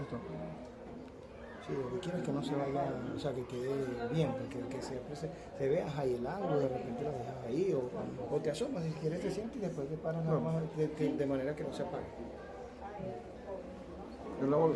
esto. Sí, lo que quiero es que no se vaya, o sea, que quede bien, porque que se vea ahí el agua, de repente lo dejas ahí, o te asomas si quieres, te sientes y después te paras nada más de manera que no se apague. El agua,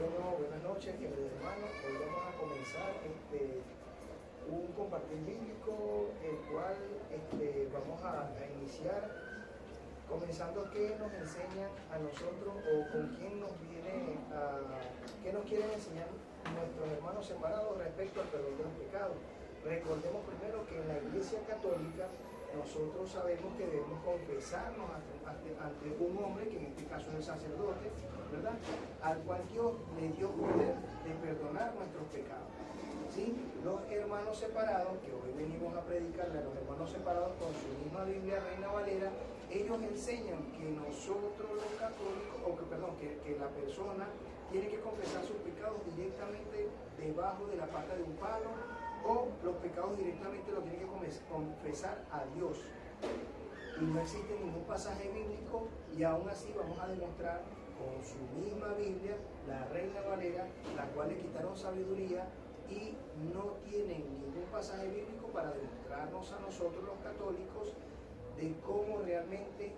Bueno, buenas noches, queridos hermanos. Hoy vamos a comenzar un compartir bíblico, el cual vamos a iniciar comenzando qué nos enseñan a nosotros o con quién nos viene qué nos quieren enseñar nuestros hermanos separados respecto al perdón de los pecados. Recordemos primero que en la Iglesia Católica nosotros sabemos que debemos confesarnos ante un hombre, que en este caso es el sacerdote, ¿verdad?, al cual Dios le dio poder de perdonar nuestros pecados. ¿Sí? Los hermanos separados, que hoy venimos a predicarle a los hermanos separados con su misma Biblia Reina Valera, ellos enseñan que nosotros los católicos, que la persona tiene que confesar sus pecados directamente debajo de la pata de un palo, o los pecados directamente los tiene que confesar a Dios. Y no existe ningún pasaje bíblico, y aún así vamos a demostrar con su misma Biblia, la Reina Valera, la cual le quitaron sabiduría, y no tienen ningún pasaje bíblico para demostrarnos a nosotros los católicos de cómo realmente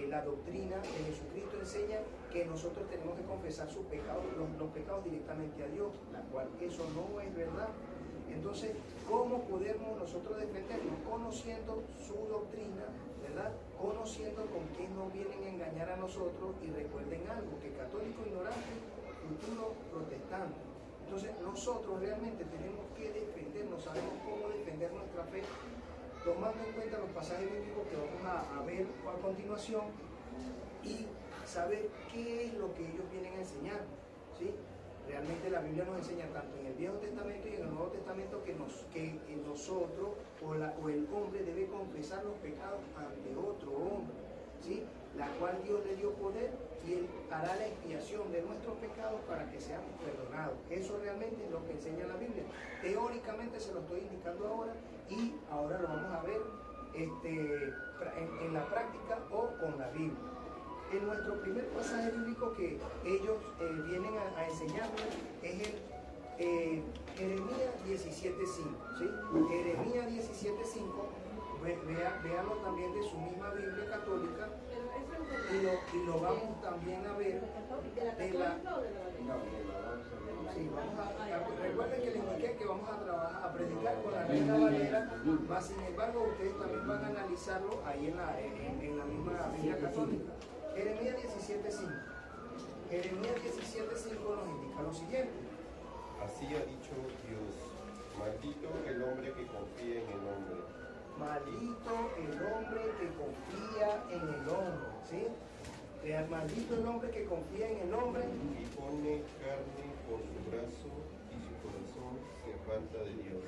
la doctrina de Jesucristo enseña que nosotros tenemos que confesar sus pecados, los pecados directamente a Dios, la cual eso no es verdad. Entonces, ¿cómo podemos nosotros defendernos? Conociendo su doctrina, ¿verdad? Conociendo con quién nos vienen a engañar a nosotros, y recuerden algo, que católico ignorante, futuro protestante. Entonces, nosotros realmente tenemos que defendernos, sabemos cómo defender nuestra fe, tomando en cuenta los pasajes bíblicos que vamos a ver a continuación, y saber qué es lo que ellos vienen a enseñar, ¿sí? Realmente la Biblia nos enseña tanto en el Viejo Testamento y en el Nuevo Testamento que nosotros o el hombre debe confesar los pecados ante otro hombre, ¿sí?, la cual Dios le dio poder, y Él hará la expiación de nuestros pecados para que seamos perdonados. Eso realmente es lo que enseña la Biblia. Teóricamente se lo estoy indicando ahora, y ahora lo vamos a ver en la práctica o con la Biblia. En nuestro primer pasaje bíblico que ellos vienen a enseñarnos es el Jeremías 17:5, ¿sí? Jeremías 17:5, véanlo también de su misma Biblia católica, y lo vamos también a ver de la... Sí, recuerden que les indiqué que vamos a predicar con la Reina Valera, mas sin embargo ustedes también van a analizarlo ahí en la misma Biblia católica. Jeremías 17:5. Jeremías 17:5 nos indica lo siguiente. Así ha dicho Dios: maldito el hombre que confía en el hombre. Maldito el hombre que confía en el hombre, ¿sí? Maldito el hombre que confía en el hombre Y pone carne por su brazo, y su corazón se aparta de Dios.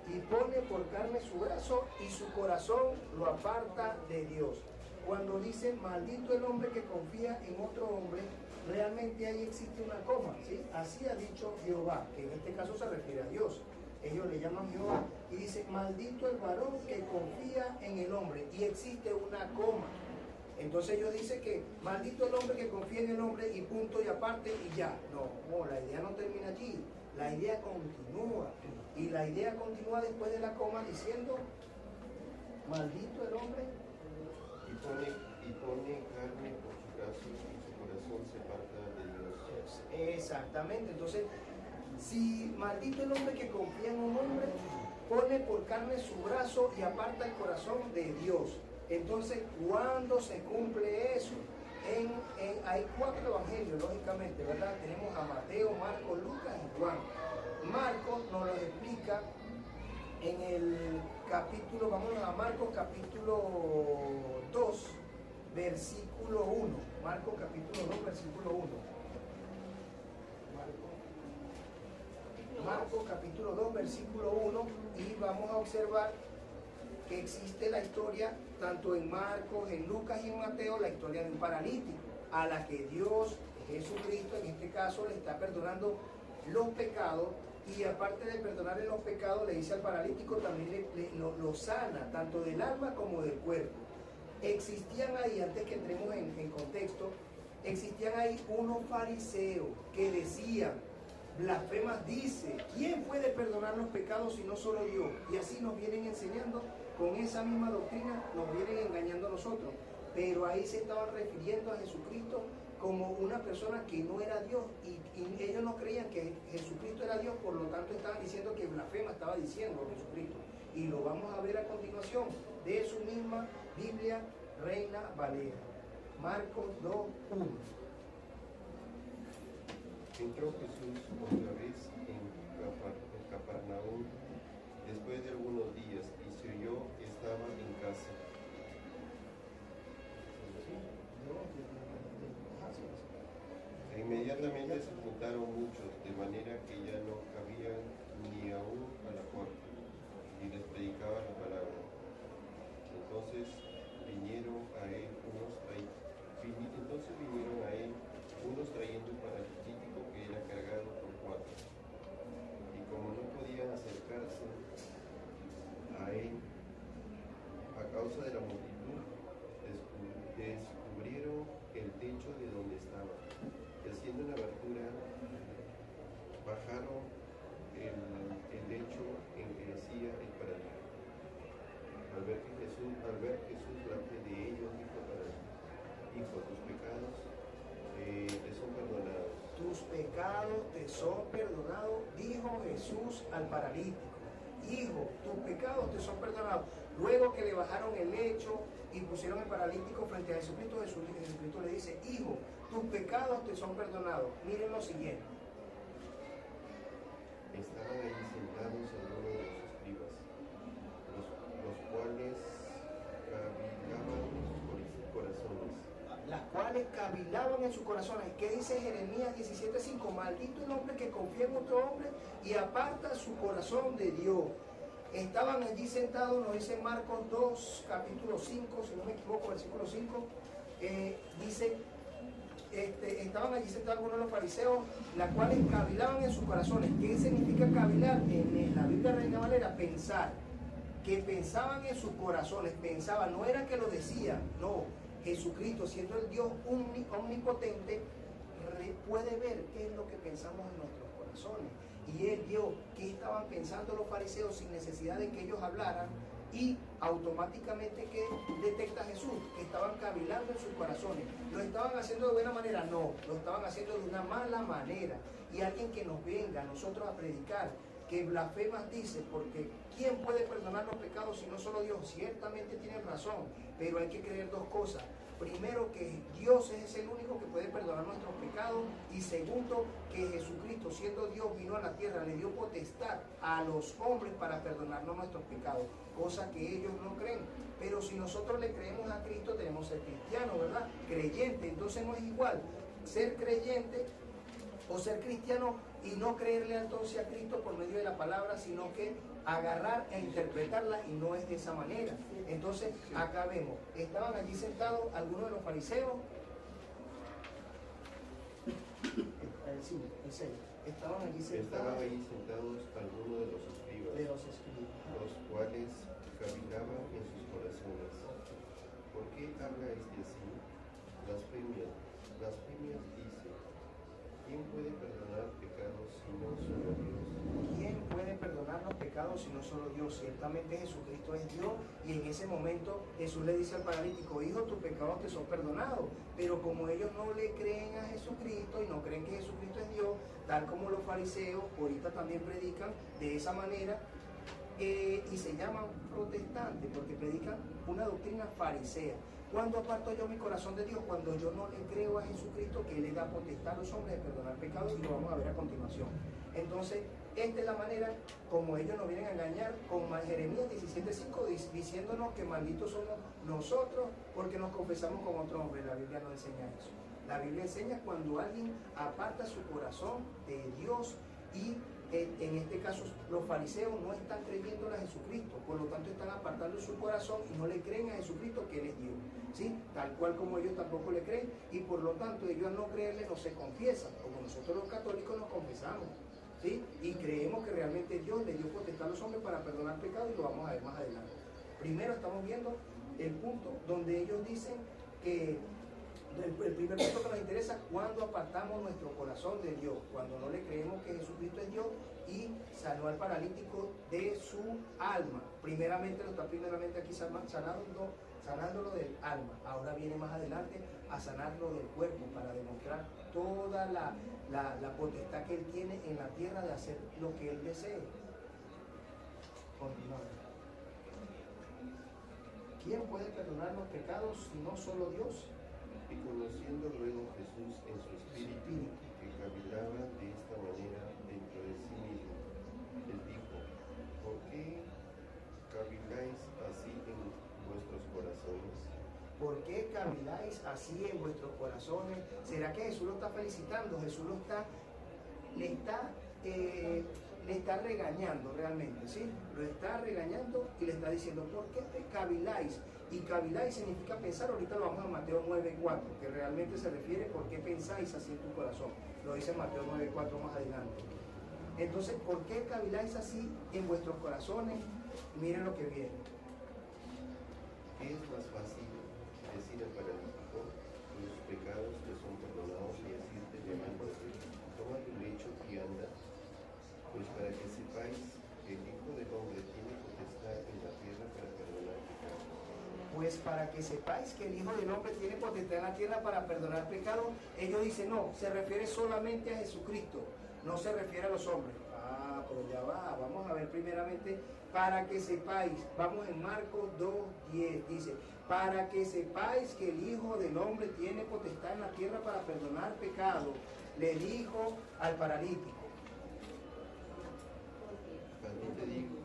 y pone por carne su brazo, y su corazón lo aparta de Dios. Cuando dice maldito el hombre que confía en otro hombre, realmente ahí existe una coma, ¿sí? Así ha dicho Jehová, que en este caso se refiere a Dios. Ellos le llaman Jehová, y dice maldito el varón que confía en el hombre, y existe una coma. Entonces ellos dicen que maldito el hombre que confía en el hombre, y punto y aparte y ya. No, la idea no termina allí, la idea continúa, y la idea continúa después de la coma diciendo maldito el hombre. Y pone carne por su brazo, y su corazón se aparta de Dios. Exactamente. Entonces, si maldito el hombre que confía en un hombre, pone por carne su brazo y aparta el corazón de Dios. Entonces, ¿cuándo se cumple eso? Hay 4 evangelios, lógicamente, ¿verdad? Tenemos a Mateo, Marcos, Lucas y Juan. Marcos nos lo explica en el capítulo, vámonos a Marcos capítulo 2, versículo 1. Marcos capítulo 2, versículo 1. Marcos capítulo 2, versículo 1, y vamos a observar que existe la historia, tanto en Marcos, en Lucas y en Mateo, la historia de un paralítico, a la que Dios, Jesucristo en este caso, le está perdonando los pecados, y aparte de perdonarle los pecados, le dice al paralítico, también lo sana, tanto del alma como del cuerpo. Existían ahí, antes que entremos en contexto, existían ahí unos fariseos que decían, blasfemas dice, ¿quién puede perdonar los pecados si no solo Dios? Y así nos vienen enseñando, con esa misma doctrina nos vienen engañando a nosotros. Pero ahí se estaban refiriendo a Jesucristo como una persona que no era Dios, y ellos no creían que Jesucristo era Dios, por lo tanto estaban diciendo que blasfema estaba diciendo Jesucristo. Y lo vamos a ver a continuación de su misma Biblia Reina Valera. Marcos 2:1. Entró Jesús otra vez en Capernaum después de algunos días y se oyó que estaba en casa. E inmediatamente se juntaron muchos, de manera que ya no cabían ni aún a la puerta, y les predicaba la palabra. Entonces vinieron a él unos trayendo un paralítico que era cargado por 4. Y como no podían acercarse a él a causa de la multitud, descubrieron el techo de donde estaba, y haciendo una abertura, bajaron el lecho en que yacía el paralítico. Al ver Jesús delante de ellos, dijo para él: Hijo, tus pecados te son perdonados. Tus pecados te son perdonados, dijo Jesús al paralítico. Hijo, tus pecados te son perdonados. Luego que le bajaron el lecho y pusieron el paralítico frente a Jesucristo, Jesucristo le dice: Hijo, tus pecados te son perdonados. Miren lo siguiente. Estaban allí sentados algunos de los escribas, los cuales cavilaban en sus corazones. Las cuales cavilaban en sus corazones. ¿Qué dice Jeremías 17:5? Maldito el hombre que confía en otro hombre y aparta su corazón de Dios. Estaban allí sentados, nos dice Marcos 2, capítulo 5, si no me equivoco, versículo 5, dice, estaban allí sentados algunos de los fariseos, las cuales cavilaban en sus corazones. ¿Qué significa cavilar? En la Biblia Reina Valera, pensar. Que pensaban en sus corazones, pensaban, no era que lo decían, no. Jesucristo, siendo el Dios omnipotente, puede ver qué es lo que pensamos en nuestros corazones. Y Él vio qué estaban pensando los fariseos sin necesidad de que ellos hablaran, y automáticamente, ¿qué detecta Jesús? Que estaban cavilando en sus corazones. ¿Lo estaban haciendo de buena manera? No, lo estaban haciendo de una mala manera. Y alguien que nos venga a nosotros a predicar que blasfemas dice, porque ¿quién puede perdonar los pecados si no solo Dios? Ciertamente tiene razón, pero hay que creer dos cosas. Primero, que Dios es el único que puede perdonar nuestros pecados, y segundo, que Jesucristo, siendo Dios, vino a la tierra, le dio potestad a los hombres para perdonarnos nuestros pecados, cosa que ellos no creen. Pero si nosotros le creemos a Cristo, tenemos que ser cristianos, ¿verdad? Creyente. Entonces no es igual ser creyente o ser cristiano y no creerle entonces a Cristo por medio de la palabra, sino que agarrar e interpretarla, y no es de esa manera. Entonces acá vemos, estaban allí sentados algunos de los fariseos, el 6, estaban allí sentados algunos de los escribas, los cuales cavilaban en sus corazones. ¿Por qué habla este así? Blasfemias dice: ¿quién puede perdonar pecados si no solo Dios? ¿Quién puede perdonar los pecados si no solo Dios? Ciertamente Jesucristo es Dios, y en ese momento Jesús le dice al paralítico: hijo, tus pecados te son perdonados. Pero como ellos no le creen a Jesucristo y no creen que Jesucristo es Dios, tal como los fariseos ahorita también predican de esa manera, y se llaman protestantes porque predican una doctrina farisea. ¿Cuándo aparto yo mi corazón de Dios? Cuando yo no le creo a Jesucristo, que Él le da potestad a los hombres de perdonar pecados, y lo vamos a ver a continuación. Entonces, esta es la manera como ellos nos vienen a engañar con Jeremías 17:5, diciéndonos que malditos somos nosotros porque nos confesamos con otro hombre. La Biblia no enseña eso. La Biblia enseña cuando alguien aparta su corazón de Dios y en este caso los fariseos no están creyendo a Jesucristo, por lo tanto están apartando su corazón y no le creen a Jesucristo que Él es Dios, ¿sí? Tal cual como ellos tampoco le creen, y por lo tanto ellos al no creerle no se confiesan, como nosotros los católicos nos confesamos, ¿sí? Y creemos que realmente Dios le dio potestad a los hombres para perdonar pecados, y lo vamos a ver más adelante. Primero estamos viendo el punto donde ellos dicen que el primer punto que nos interesa, cuando apartamos nuestro corazón de Dios, cuando no le creemos que Jesucristo es Dios, y sanó al paralítico de su alma. Primeramente lo está aquí sanándolo del alma. Ahora viene más adelante a sanarlo del cuerpo, para demostrar toda la potestad que Él tiene en la tierra de hacer lo que Él desee. Continuamos. ¿Quién puede perdonar los pecados si no solo Dios? Y conociendo luego Jesús en su espíritu, que cavilaba de esta manera dentro de sí mismo, les dijo: ¿por qué caviláis así en vuestros corazones? ¿Por qué caviláis así en vuestros corazones? ¿Será que Jesús lo está felicitando? Jesús le está regañando realmente, ¿sí? Lo está regañando y le está diciendo: ¿por qué te caviláis? Y caviláis significa pensar. Ahorita lo vamos a Mateo 9:4, que realmente se refiere por qué pensáis así en tu corazón. Lo dice Mateo 9:4 más adelante. Entonces, ¿por qué caviláis así en vuestros corazones? Miren lo que viene. ¿Qué es más fácil decir al paralítico: tus pecados te son perdonados, y decirte: levántate, toma tu lecho y anda? Pues para que sepáis que el Hijo del Hombre tiene potestad en la tierra para perdonar pecados. Pues para que sepáis que el Hijo del Hombre tiene potestad en la tierra para perdonar pecados. Ellos dicen: no, se refiere solamente a Jesucristo, no se refiere a los hombres. Pero ya va, vamos a ver primeramente, para que sepáis. Vamos en Marcos 2:10, dice: para que sepáis que el Hijo del Hombre tiene potestad en la tierra para perdonar pecados, le dijo al paralítico. También te digo,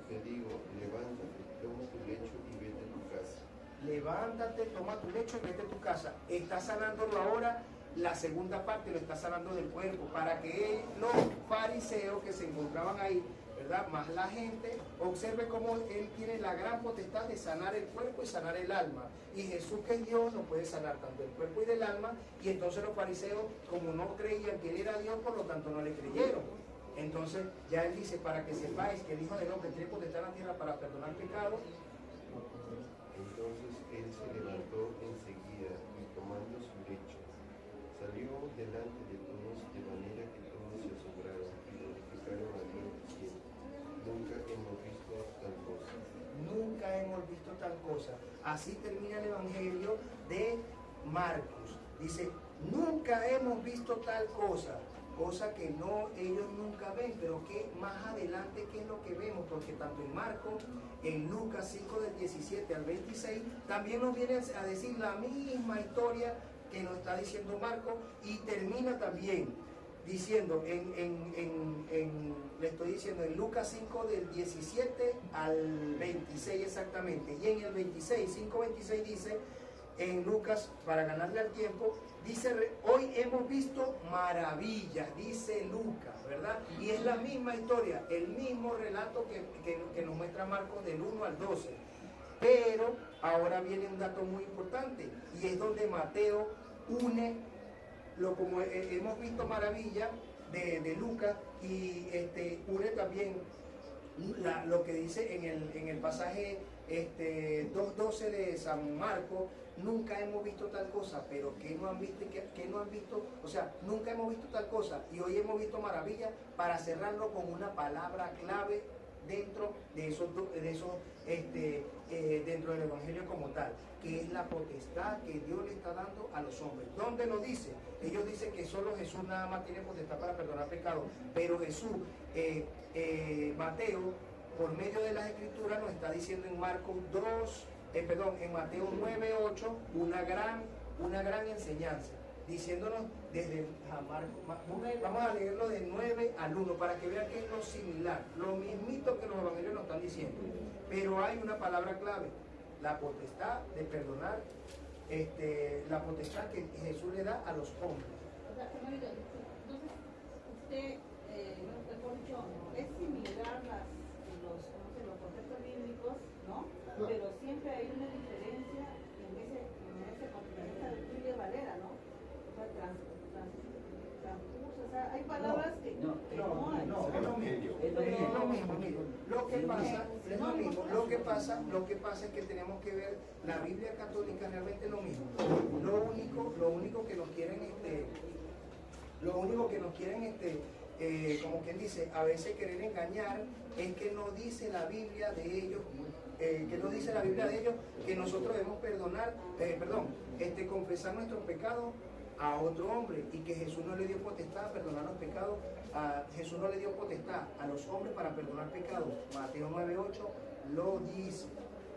levántate, toma tu lecho y vete a tu casa. Levántate, toma tu lecho y vete a tu casa. Está sanándolo ahora, la segunda parte lo está sanando del cuerpo, para que los fariseos que se encontraban ahí, ¿verdad?, más la gente, observe cómo Él tiene la gran potestad de sanar el cuerpo y sanar el alma. Y Jesús, que es Dios, no puede sanar tanto el cuerpo y del alma. Y entonces los fariseos, como no creían que Él era Dios, por lo tanto no le creyeron. Entonces ya Él dice: para que sepáis que el Hijo del Hombre tiene potestad en la tierra para perdonar pecados. Entonces Él se levantó enseguida y, tomando su lecho, salió delante de todos, de manera que todos se asombraron y glorificaron a Dios, diciendo: nunca hemos visto tal cosa. Nunca hemos visto tal cosa. Así termina el Evangelio de Marcos. Dice: nunca hemos visto tal cosa. Cosa que ellos nunca ven, pero que más adelante, ¿qué es lo que vemos? Porque tanto en Marcos, en Lucas 5 del 17 al 26, también nos viene a decir la misma historia que nos está diciendo Marcos, y termina también diciendo, le estoy diciendo, en Lucas 5 del 17 al 26 exactamente, y en el 26, 5:26 dice, en Lucas, para ganarle al tiempo, dice: hoy hemos visto maravillas, dice Lucas, ¿verdad? Y es la misma historia, el mismo relato que nos muestra Marcos del 1 al 12. Pero ahora viene un dato muy importante, y es donde Mateo une, como hemos visto maravilla de Lucas, y une también lo que dice en el pasaje 2:12 de San Marcos. Nunca hemos visto tal cosa, pero ¿qué no han visto? ¿Qué no han visto? O sea, nunca hemos visto tal cosa, y hoy hemos visto maravilla, para cerrarlo con una palabra clave dentro de dentro del Evangelio como tal, que es la potestad que Dios le está dando a los hombres. ¿Dónde lo dice? Ellos dicen que solo Jesús nada más tiene potestad para perdonar pecados, pero Jesús, Mateo, por medio de las Escrituras, nos está diciendo en Marcos en Mateo 9:8, una gran enseñanza, diciéndonos desde vamos a leerlo de 9 al 1 para que vean que es lo similar, lo mismito que los evangelios nos están diciendo, pero hay una palabra clave: la potestad de perdonar, la potestad que Jesús le da a los hombres. O sea, hermanito, entonces usted el colchón, ¿no? Es similar los conceptos bíblicos, ¿no? Pero siempre hay una diferencia en ese concepto de Biblia Valera, ¿no? O sea, transcurso, o sea, hay palabras que no hay. No, es lo mismo. Es lo mismo. Lo que pasa, es lo mismo. Lo que pasa es que tenemos que ver la Biblia católica realmente es lo mismo. Lo único que nos quieren, como quien dice, a veces querer engañar es que no dice la Biblia de ellos, que nosotros debemos confesar nuestros pecados a otro hombre y que Jesús no le dio potestad a perdonar los pecados, Jesús no le dio potestad a los hombres para perdonar pecados. Mateo 9:8 lo dice,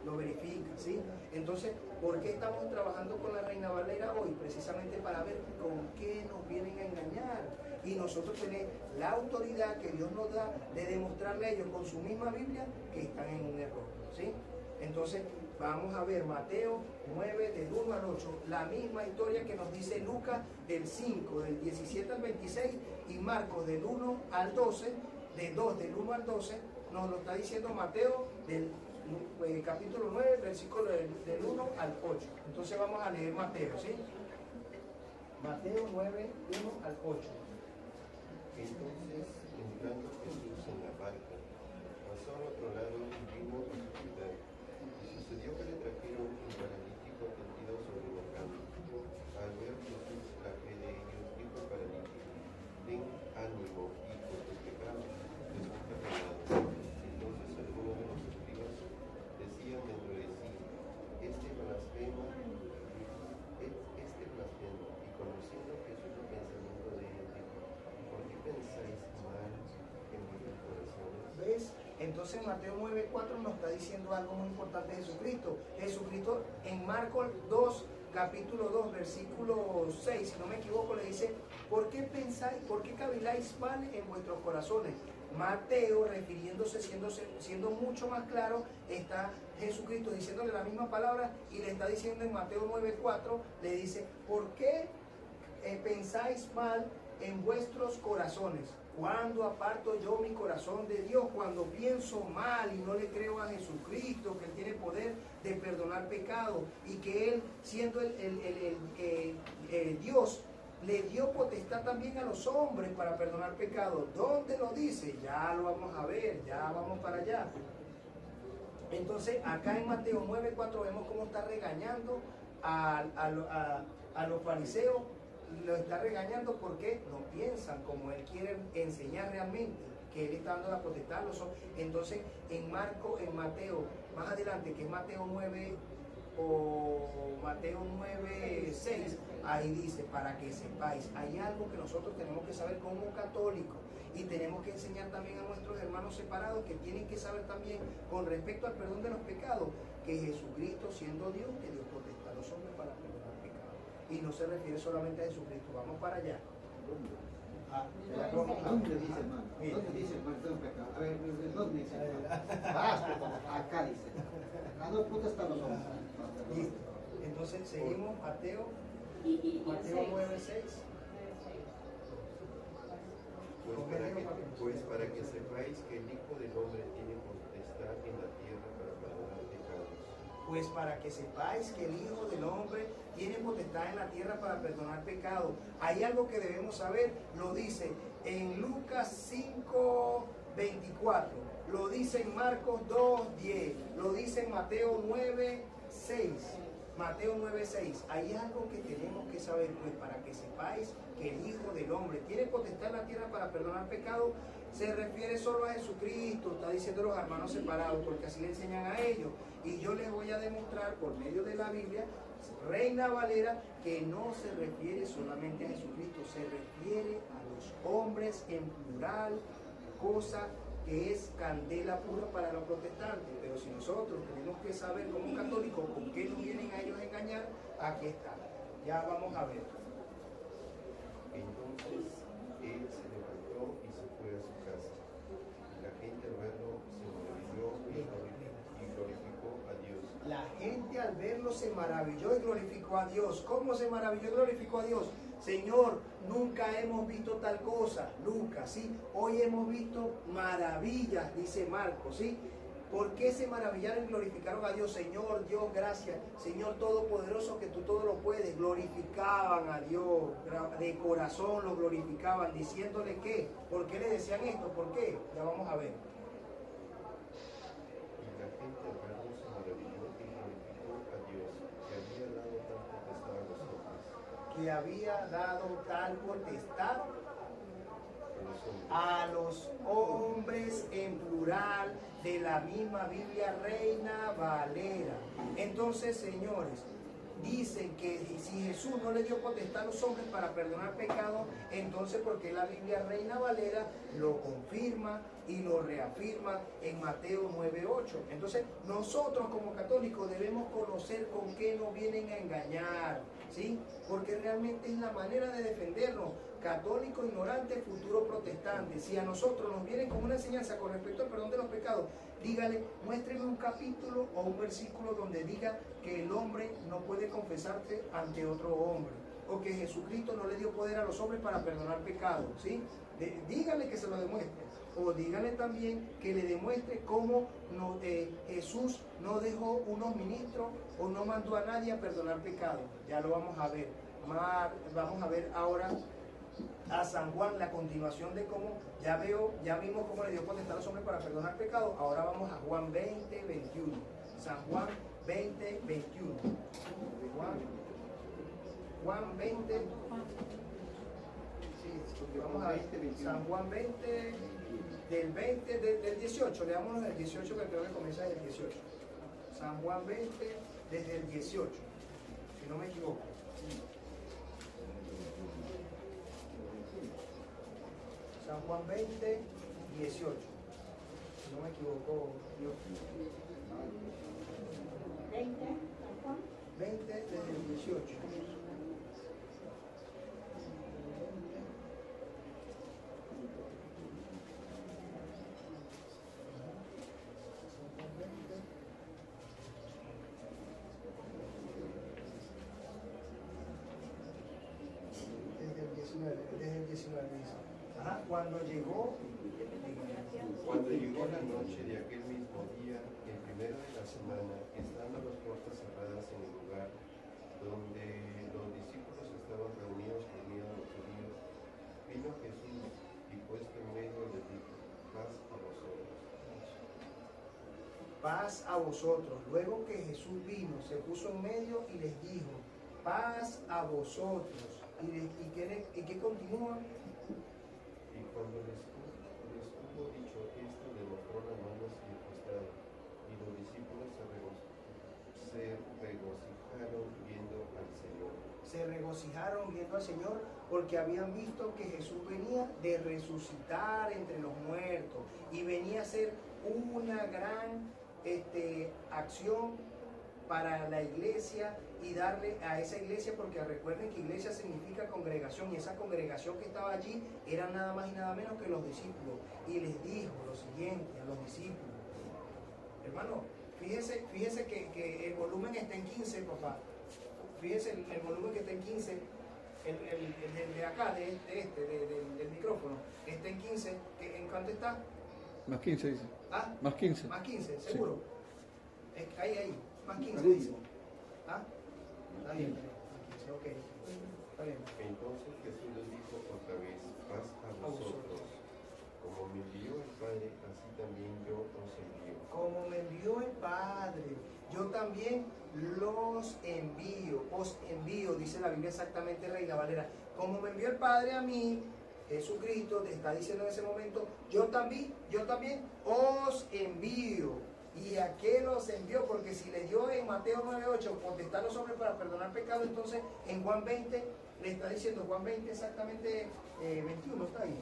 lo verifica, ¿sí? Entonces, ¿por qué estamos trabajando con la Reina Valera hoy? Precisamente para ver con qué nos vienen a engañar. Y nosotros tenemos la autoridad que Dios nos da de demostrarle a ellos con su misma Biblia que están en un error, ¿sí? Entonces, vamos a ver Mateo 9, del 1 al 8, la misma historia que nos dice Lucas del 5, del 17 al 26, y Marcos del 1 al 12, del 1 al 12, nos lo está diciendo Mateo del capítulo 9, versículo del 1 al 8. Entonces vamos a leer Mateo, ¿sí? Mateo 9, 1 al 8. Entonces, entrando Jesús en la barca, pasó al otro lado y vino a su ciudad. Y sucedió que le trajeron un paralítico tendido sobre una cama. Al ver Jesús la fe de ellos, dijo al paralítico: ten ánimo, hijo, tus pecados te son perdonados. Entonces algunos de los escribas decían dentro de sí: este blasfema, y conociendo Jesús el pensamiento de ellos, dijo: ¿por qué pensáis mal en vuestros corazones? ¿Ves? Entonces Mateo 9:4 nos está diciendo algo muy importante de Jesucristo. Jesucristo en Marcos 2, capítulo 2, versículo 6, si no me equivoco, le dice: ¿por qué pensáis, por qué caviláis mal en vuestros corazones? Mateo, refiriéndose, siendo mucho más claro, está Jesucristo diciéndole la misma palabra y le está diciendo en Mateo 9:4, le dice: ¿por qué pensáis mal en vuestros corazones? Cuando aparto yo mi corazón de Dios, cuando pienso mal y no le creo a Jesucristo, que Él tiene poder de perdonar pecados y que Él, siendo el Dios, le dio potestad también a los hombres para perdonar pecados. ¿Dónde lo dice? Ya lo vamos a ver, ya vamos para allá. Entonces, acá en Mateo 9:4 vemos cómo está regañando a los fariseos. Lo está regañando porque no piensan como Él quiere enseñar realmente, que Él está dando la potestad a los hombres. Entonces, en Mateo, más adelante, que es Mateo 9 o Mateo 9:6, ahí dice: para que sepáis, hay algo que nosotros tenemos que saber como católicos y tenemos que enseñar también a nuestros hermanos separados, que tienen que saber también con respecto al perdón de los pecados, que Jesucristo, siendo Dios, le dio potestad a los hombres para perdonar pecados. Y no se refiere solamente a Jesucristo. Vamos para allá. ¿Dónde dice, hermano? ¿Dónde dice el perdón de pecado? A ver, ¿dónde dice? Acá dice. Acá no potestad los hombres. Listo. Entonces seguimos Mateo 9:6. Pues para que sepáis que el Hijo del Hombre tiene potestad en la tierra para perdonar pecados. Pues para que sepáis que el Hijo del Hombre tiene potestad en la tierra para perdonar pecados. Hay algo que debemos saber, lo dice en Lucas 5:24, lo dice en Marcos 2:10, lo dice en Mateo 9:6. Mateo 9:6. Hay algo que tenemos que saber, pues para que sepáis que el Hijo del Hombre tiene potestad en la tierra para perdonar pecados, se refiere solo a Jesucristo, está diciendo los hermanos separados, porque así le enseñan a ellos. Y yo les voy a demostrar por medio de la Biblia, Reina Valera, que no se refiere solamente a Jesucristo, se refiere a los hombres en plural, cosa que es candela pura para los protestantes. Pero si nosotros tenemos que saber como católicos con qué nos vienen a ellos a engañar, aquí está. Ya vamos a ver. Entonces él se levantó y se fue a su casa. La gente al verlo se maravilló y glorificó a Dios. La gente al verlo se maravilló y glorificó a Dios. ¿Cómo se maravilló y glorificó a Dios? Señor, nunca hemos visto tal cosa, Lucas, ¿sí? Hoy hemos visto maravillas, dice Marcos, ¿sí? ¿Por qué se maravillaron y glorificaron a Dios? Señor, Dios, gracias. Señor Todopoderoso, que tú todo lo puedes. Glorificaban a Dios. De corazón lo glorificaban, diciéndole qué. ¿Por qué le decían esto? ¿Por qué? Ya vamos a ver. Y la gente al verlo se maravilló y glorificó a Dios, que había dado tal potestad a los hombres en plural, de la misma Biblia Reina Valera. Entonces, señores, dicen que si Jesús no le dio potestad a los hombres para perdonar pecados, entonces ¿por qué la Biblia Reina Valera lo confirma y lo reafirma en Mateo 9:8? Entonces, nosotros como católicos debemos conocer con qué nos vienen a engañar, ¿sí? Porque realmente es la manera de defendernos. Católico ignorante, futuro protestante. Si a nosotros nos vienen con una enseñanza con respecto al perdón de los pecados, dígale, muéstreme un capítulo o un versículo donde diga que el hombre no puede confesarse ante otro hombre, o que Jesucristo no le dio poder a los hombres para perdonar pecados, ¿sí? Dígale que se lo demuestre, o dígale también que le demuestre cómo Jesús no dejó unos ministros o no mandó a nadie a perdonar pecados. Ya lo vamos a ver. Vamos a ver ahora a San Juan, la continuación de cómo, ya vimos cómo le dio potestad a los hombres para perdonar pecados. Ahora vamos a Juan 20:21. San Juan 20:21. Juan 20. Sí, vamos a San Juan 20, del 18. Leámonos del 18, que creo que comienza desde el 18. San Juan 20, desde el 18, si no me equivoco. San Juan 20, 18. Si no me equivoco, Dios. 20, San Juan. 20 desde el 18. Desde el 19 dice. Ajá, cuando llegó la noche de aquel mismo día, el primero de la semana, estando las puertas cerradas en el lugar donde los discípulos estaban reunidos por miedo a los judíos, vino Jesús y puesto en medio les dijo, paz a vosotros. Paz a vosotros. Luego que Jesús vino, se puso en medio y les dijo, paz a vosotros. ¿Y qué continúa? Y cuando les hubo dicho esto, le mostró las manos y el costado, y los discípulos se regocijaron viendo al Señor. Se regocijaron viendo al Señor porque habían visto que Jesús venía de resucitar entre los muertos y venía a ser una gran acción para la iglesia y darle a esa iglesia, porque recuerden que iglesia significa congregación, y esa congregación que estaba allí eran nada más y nada menos que los discípulos. Y les dijo lo siguiente a los discípulos, hermano, fíjese que el volumen está en 15, papá. Fíjese el volumen que está en 15, el de acá, del micrófono, está en 15. ¿En cuánto está? Más 15 dice. ¿Ah? Más 15. Más 15, seguro. Sí. Ahí, más 15 Ahí. dice. ¿Ah? Está bien, más 15, ok. Está bien. Entonces Jesús les dijo otra vez, paz a vosotros. Como me envió el Padre, así también yo os envío. Como me envió el Padre, yo también los envío, os envío, dice la Biblia exactamente, Reina Valera. Como me envió el Padre a mí, Jesucristo te está diciendo en ese momento, yo también os envío. ¿Y a qué los envió? Porque si les dio en Mateo 9:8 potestad a los hombres para perdonar pecados, entonces en Juan 20 le está diciendo, Juan 20 exactamente 21 está ahí.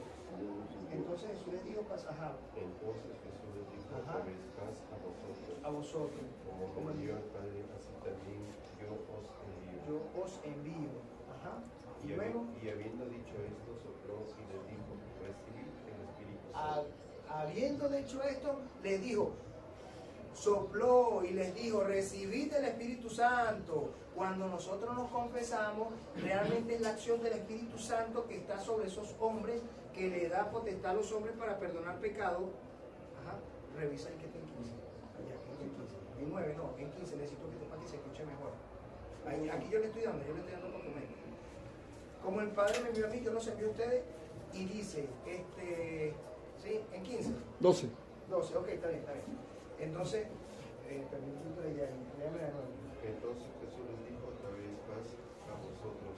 Entonces Jesús les dijo paz, ajá. Entonces Jesús les dijo otra vez, paz a vosotros. A vosotros. Como me envió el Padre, así también yo os envío. Yo os envío. Ajá. Y luego, habiendo dicho esto, sopló y les dijo, recibid el Espíritu Santo. habiendo dicho esto, les dijo, sopló y les dijo, recibid el Espíritu Santo. Cuando nosotros nos confesamos, realmente es la acción del Espíritu Santo que está sobre esos hombres, que le da potestad a los hombres para perdonar pecados. Ajá, revisa el que está en 15. Allá, en 15. En 9 no, en 15 necesito que para que se escuche mejor. Ahí, aquí yo le estoy dando documento. Como el Padre me envió a mí, yo los envío a ustedes, y dice, ¿sí? En 15. 12. 12, ok, está bien, está bien. Entonces, permítame de nuevo. Entonces Jesús les dijo otra vez, paz a vosotros.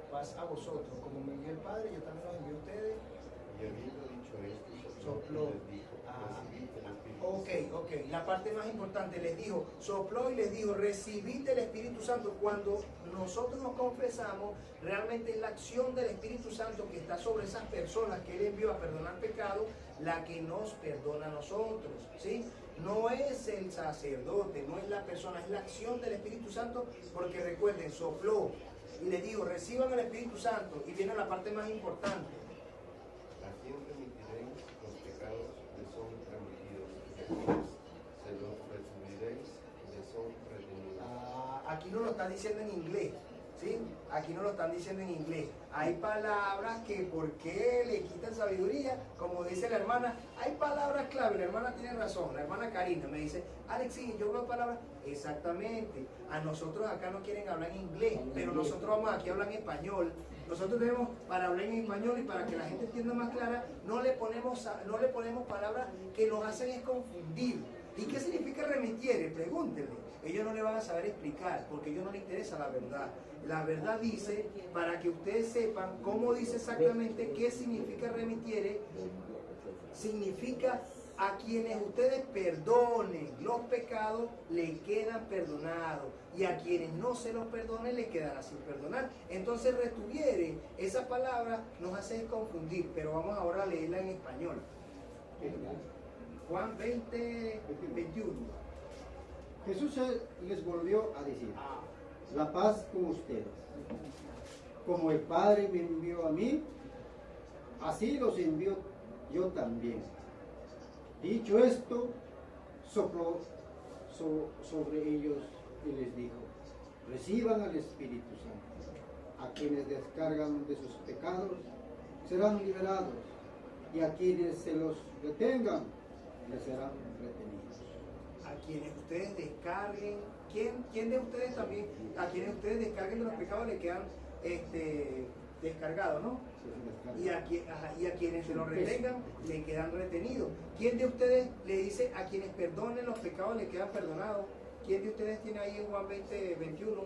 Paz a vosotros, como me envió el Padre, yo también los envío a ustedes. Y habiendo dicho esto, Sopló. les dijo, recibid el Espíritu Ok, la parte más importante, les dijo, sopló y les dijo, recibid el Espíritu Santo. Cuando nosotros nos confesamos, realmente es la acción del Espíritu Santo que está sobre esas personas que Él envió a perdonar pecados, la que nos perdona a nosotros, ¿sí? No es el sacerdote, no es la persona, es la acción del Espíritu Santo, porque recuerden, sopló y les dijo, reciban el Espíritu Santo, y viene la parte más importante. ¿A quién remitiréis los pecados? Les son remitidos. ¿Y a quienes se los retribuiréis? Les son retenidos. Aquí no lo están diciendo en inglés, ¿sí? Aquí no lo están diciendo en inglés. Hay palabras que, ¿por qué le quitan sabiduría? Como dice la hermana, hay palabras clave. La hermana tiene razón, la hermana Karina me dice, Alex, sí, yo veo palabras. Exactamente. A nosotros acá no quieren hablar en inglés, pero nosotros vamos aquí a hablar en español. Nosotros tenemos, para hablar en español y para que la gente entienda más clara, no le ponemos palabras que nos hacen es confundir. ¿Y qué significa remitiere? Pregúntenle. Ellos no le van a saber explicar, porque a ellos no les interesa la verdad. La verdad dice, para que ustedes sepan cómo dice exactamente qué significa remitiere, significa a quienes ustedes perdonen los pecados, le quedan perdonados, y a quienes no se los perdonen, le quedará sin perdonar. Entonces, retuviere, esa palabra nos hace confundir, pero vamos ahora a leerla en español. Juan 20, 21. Jesús les volvió a decir, la paz con ustedes. Como el Padre me envió a mí, así los envío yo también. Dicho esto, sopló sobre ellos y les dijo, reciban al Espíritu Santo. A quienes descargan de sus pecados serán liberados, y a quienes se los retengan les serán retenidos. A quienes ustedes descarguen, ¿quién de ustedes también? A quienes ustedes descarguen de los pecados le quedan descargados, ¿no? Y a quienes se los retengan le quedan retenidos. ¿Quién de ustedes le dice a quienes perdonen los pecados le quedan perdonados? ¿Quién de ustedes tiene ahí en Juan 20, 21?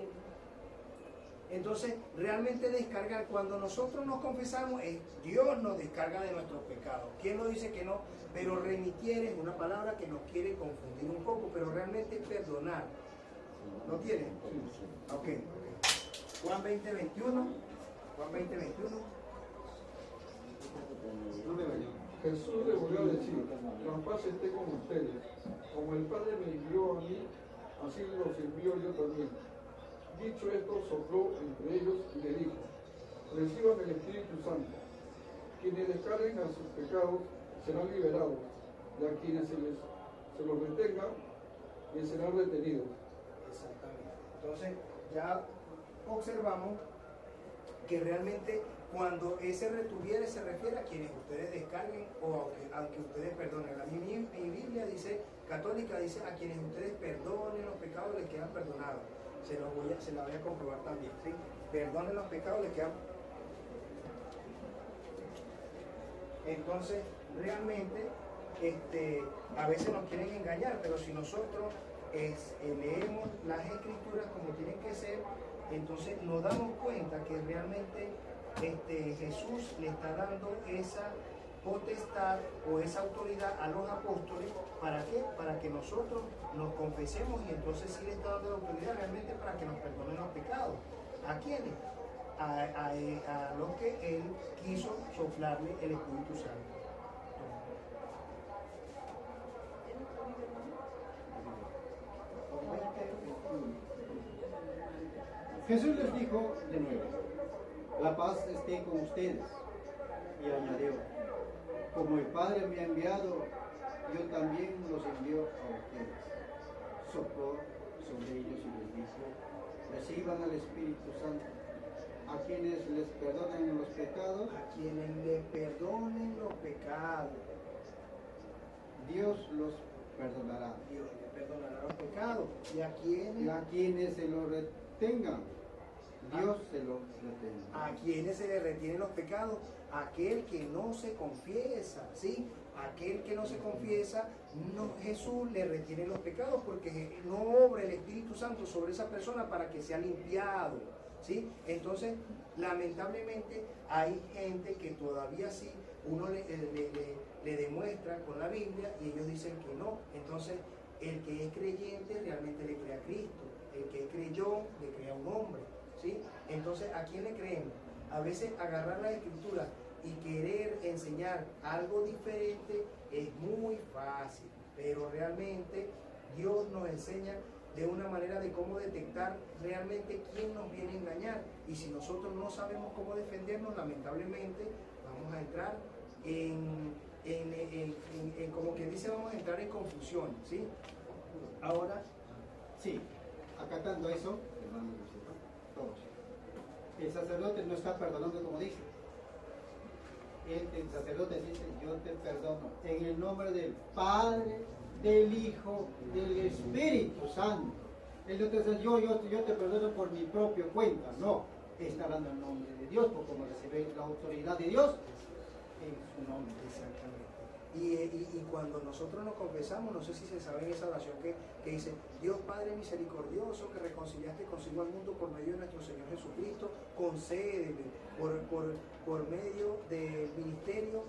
Entonces, realmente descargar, cuando nosotros nos confesamos, Dios nos descarga de nuestros pecados. ¿Quién nos dice que no? Pero remitiere es una palabra que nos quiere confundir un poco, pero realmente es perdonar. ¿No tiene? Ok. Juan 20, 21. Juan 20, 21. Jesús le volvió a decir, la paz esté con ustedes. Como el Padre me envió a mí, así los envío yo también. Dicho esto, sopló entre ellos y le dijo, reciban el Espíritu Santo. Quienes descarguen a sus pecados serán liberados, y a quienes se los retengan les serán retenidos. Exactamente. Entonces, ya observamos que realmente cuando ese retuviere se refiere a quienes ustedes descarguen o aunque ustedes perdonen. Mi Biblia dice, católica dice, a quienes ustedes perdonen los pecados les quedan perdonados. Se la voy a comprobar también, ¿sí? Perdonen los pecados les quedan. Entonces, realmente, a veces nos quieren engañar, pero si nosotros leemos las escrituras como tienen que ser, entonces nos damos cuenta que realmente Jesús le está dando esa potestad o esa autoridad a los apóstoles. ¿Para qué? Para que nosotros nos confesemos, y entonces sí le está dando la autoridad realmente para que nos perdonen los pecados. ¿A quiénes? A los que Él quiso soplarle el Espíritu Santo. Jesús les dijo de nuevo, la paz esté con ustedes. Y añadió, como el Padre me ha enviado, yo también los envío a ustedes. Sopló sobre ellos y les dijo, reciban al Espíritu Santo. A quienes les perdonen los pecados, A quienes le perdonen los pecados, Dios los perdonará. Dios le perdonará los pecados. Y a Y a quienes se lo retengan, Dios se lo retenga. a quienes se le retienen los pecados, aquel que no se confiesa, ¿sí? Aquel que no se confiesa, Jesús le retiene los pecados porque no obra el Espíritu Santo sobre esa persona para que sea limpiado, ¿sí? Entonces, lamentablemente, hay gente que todavía sí, uno le demuestra con la Biblia y ellos dicen que no. Entonces, el que es creyente realmente le cree a Cristo, el que es creyón le cree a un hombre, ¿sí? Entonces, ¿a quién le creemos? A veces agarrar la Escritura y querer enseñar algo diferente es muy fácil, pero realmente Dios nos enseña de una manera de cómo detectar realmente quién nos viene a engañar, y si nosotros no sabemos cómo defendernos, lamentablemente vamos a entrar en como que dice, vamos a entrar en confusión, ¿sí? Ahora, Sí, acatando eso, hermano, todos. El sacerdote no está perdonando como dice. El sacerdote dice, yo te perdono en el nombre del Padre, del Hijo, del Espíritu Santo. Él no te dice, yo te perdono por mi propia cuenta. No, está hablando en nombre de Dios, porque como recibe la autoridad de Dios, en su nombre. exactamente. Y cuando nosotros nos confesamos, no sé si se sabe en esa oración que dice, Dios Padre misericordioso, que reconciliaste consigo al mundo por medio de nuestro Señor Jesucristo, concédeme por medio del ministerio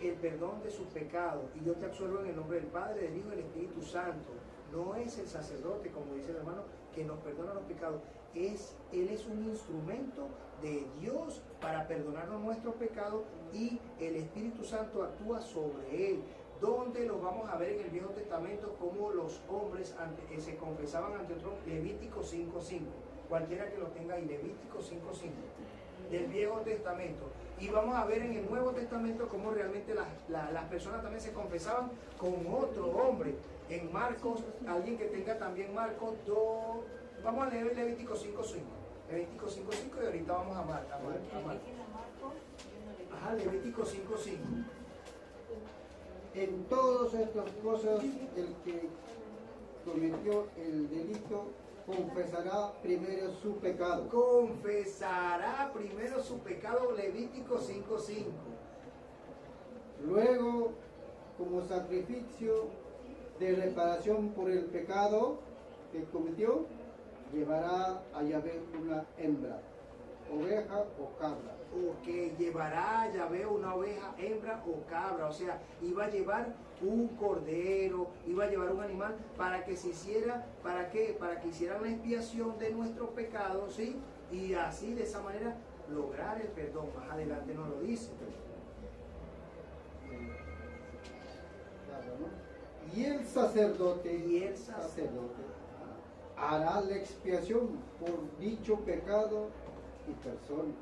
el perdón de sus pecados, y yo te absuelvo en el nombre del Padre, del Hijo y del Espíritu Santo. No es el sacerdote, como dice el hermano, que nos perdona los pecados. Él es un instrumento de Dios para perdonarnos nuestros pecados, y el Espíritu Santo actúa sobre él. ¿Dónde lo vamos a ver en el Viejo Testamento? Como los hombres se confesaban ante otro. Levítico 5:5. Cualquiera que lo tenga ahí, Levítico 5:5. Del Viejo Testamento. Y vamos a ver en el Nuevo Testamento cómo realmente las personas también se confesaban con otro hombre. En Marcos, alguien que tenga también Marcos 2, vamos a leer Levítico 5:5. Levítico 5:5 y ahorita vamos a Marcos. Ajá, Levítico 5:5. En todas estas cosas, el que cometió el delito confesará primero su pecado. Confesará primero su pecado, Levítico 5:5. Luego, como sacrificio de reparación por el pecado que cometió, llevará a Yahvé una hembra, oveja o cabra. O que llevará a Yahvé una oveja, hembra o cabra. O sea, iba a llevar un cordero, iba a llevar un animal para que se hiciera, ¿para qué? Para que hicieran la expiación de nuestros pecados, ¿sí? Y así, de esa manera, lograr el perdón. Más adelante nos lo dice. Y el sacerdote, sacerdote hará la expiación por dicho pecado y persona.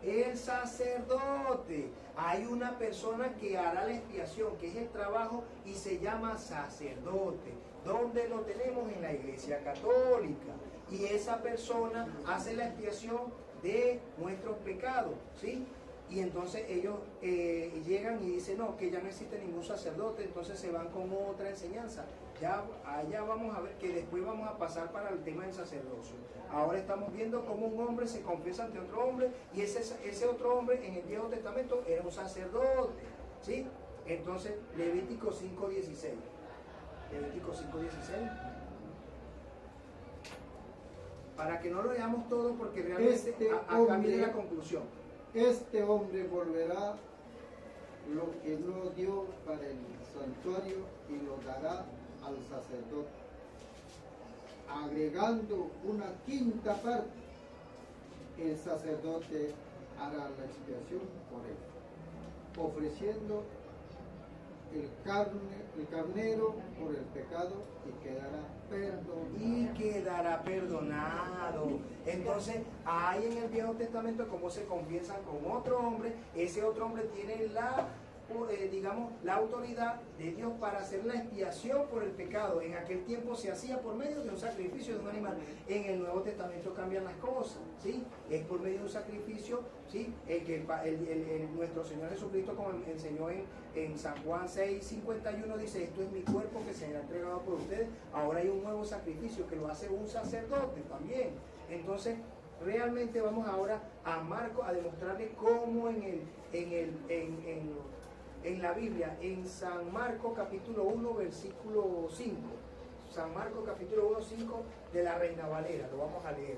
El sacerdote, hay una persona que hará la expiación, que es el trabajo, y se llama sacerdote. ¿Dónde lo tenemos? En la Iglesia Católica. Y esa persona hace la expiación de nuestros pecados, ¿sí? Y entonces ellos llegan y dicen, no, que ya no existe ningún sacerdote, entonces se van con otra enseñanza. Ya allá vamos a ver que después vamos a pasar para el tema del sacerdocio. Ahora estamos viendo cómo un hombre se confiesa ante otro hombre, y ese otro hombre en el Viejo Testamento era un sacerdote, ¿sí? Entonces, Levítico 5:16. Levítico 5:16. Para que no lo leamos todo, porque realmente acá viene la conclusión. Este hombre volverá lo que no dio para el santuario y lo dará al sacerdote, agregando una quinta parte. El sacerdote hará la expiación por él, ofreciendo el carnero por el pecado, y quedará perdonado. Y quedará perdonado. Entonces, hay en el Viejo Testamento cómo se confiesan con otro hombre. Ese otro hombre tiene digamos, la autoridad de Dios para hacer la expiación por el pecado. En aquel tiempo se hacía por medio de un sacrificio de un animal. En el Nuevo Testamento cambian las cosas, ¿sí? Es por medio de un sacrificio, ¿sí? Nuestro Señor Jesucristo, como enseñó en San Juan 6:51, dice: esto es mi cuerpo que será entregado por ustedes. Ahora hay un nuevo sacrificio que lo hace un sacerdote también. Entonces, realmente vamos ahora a Marcos a demostrarle cómo en la Biblia, en San Marcos capítulo 1, versículo 5. San Marcos capítulo 1, 5 de la Reina Valera, lo vamos a leer.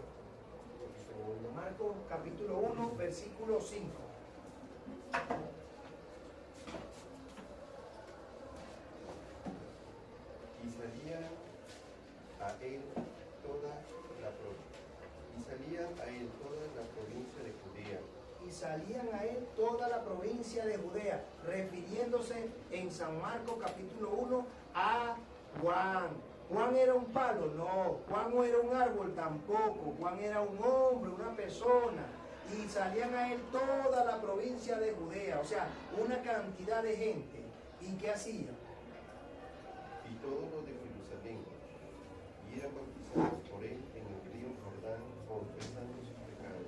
Marcos capítulo 1, versículo 5. Y salían a él toda la provincia de Judea. Y salían a él toda la provincia de Judea, refiriéndose en San Marcos capítulo 1 a Juan. Juan era un palo, no. Juan no era un árbol tampoco. Juan era un hombre, una persona. Y salían a él toda la provincia de Judea, o sea, una cantidad de gente. ¿Y qué hacían? Y todos los de Jerusalén, y eran bautizados por él en el río Jordán,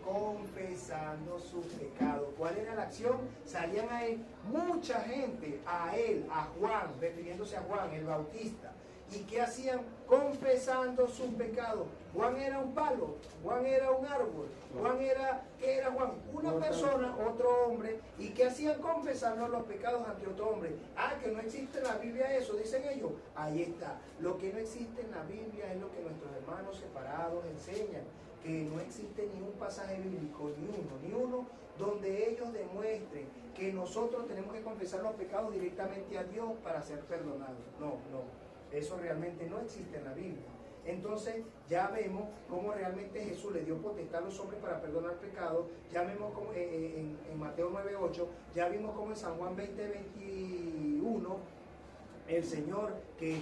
confesando sus pecados. ¿Cuál era la acción? Salían a él mucha gente, a él, a Juan, refiriéndose a Juan el Bautista. ¿Y qué hacían? Confesando sus pecados. Juan era un palo, Juan era un árbol, Juan era, ¿qué era Juan? Una persona, otro hombre. ¿Y qué hacían? Confesando los pecados ante otro hombre. Ah, que no existe en la Biblia eso, dicen ellos. Ahí está. Lo que no existe en la Biblia es lo que nuestros hermanos separados enseñan. Que no existe ni un pasaje bíblico, ni uno, donde ellos demuestren que nosotros tenemos que confesar los pecados directamente a Dios para ser perdonados. No. Eso realmente no existe en la Biblia. Entonces ya vemos cómo realmente Jesús le dio potestad a los hombres para perdonar pecados. Ya vemos como en Mateo 9:8, ya vimos como en San Juan 20:21, el Señor que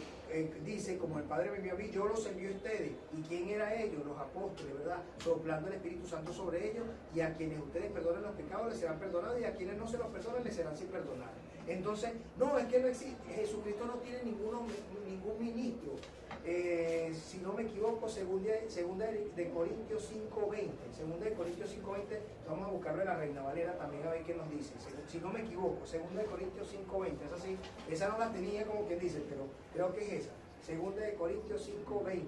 dice: como el Padre me envió a mí, yo los envío a ustedes. ¿Y quién era ellos? Los apóstoles, ¿verdad? Soplando el Espíritu Santo sobre ellos, y a quienes ustedes perdonen los pecados les serán perdonados, y a quienes no se los perdonen les serán sin perdonar. Entonces, no, es que no existe, Jesucristo no tiene ningún ministro. Si no me equivoco, segunda de Corintios 5:20, segunda de Corintios 5:20, vamos a buscarlo en la Reina Valera también a ver qué nos dice. Si no me equivoco, segunda de Corintios 5:20, esa sí, esa no la tenía como quien dice, pero creo que es esa. Segunda de Corintios 5:20,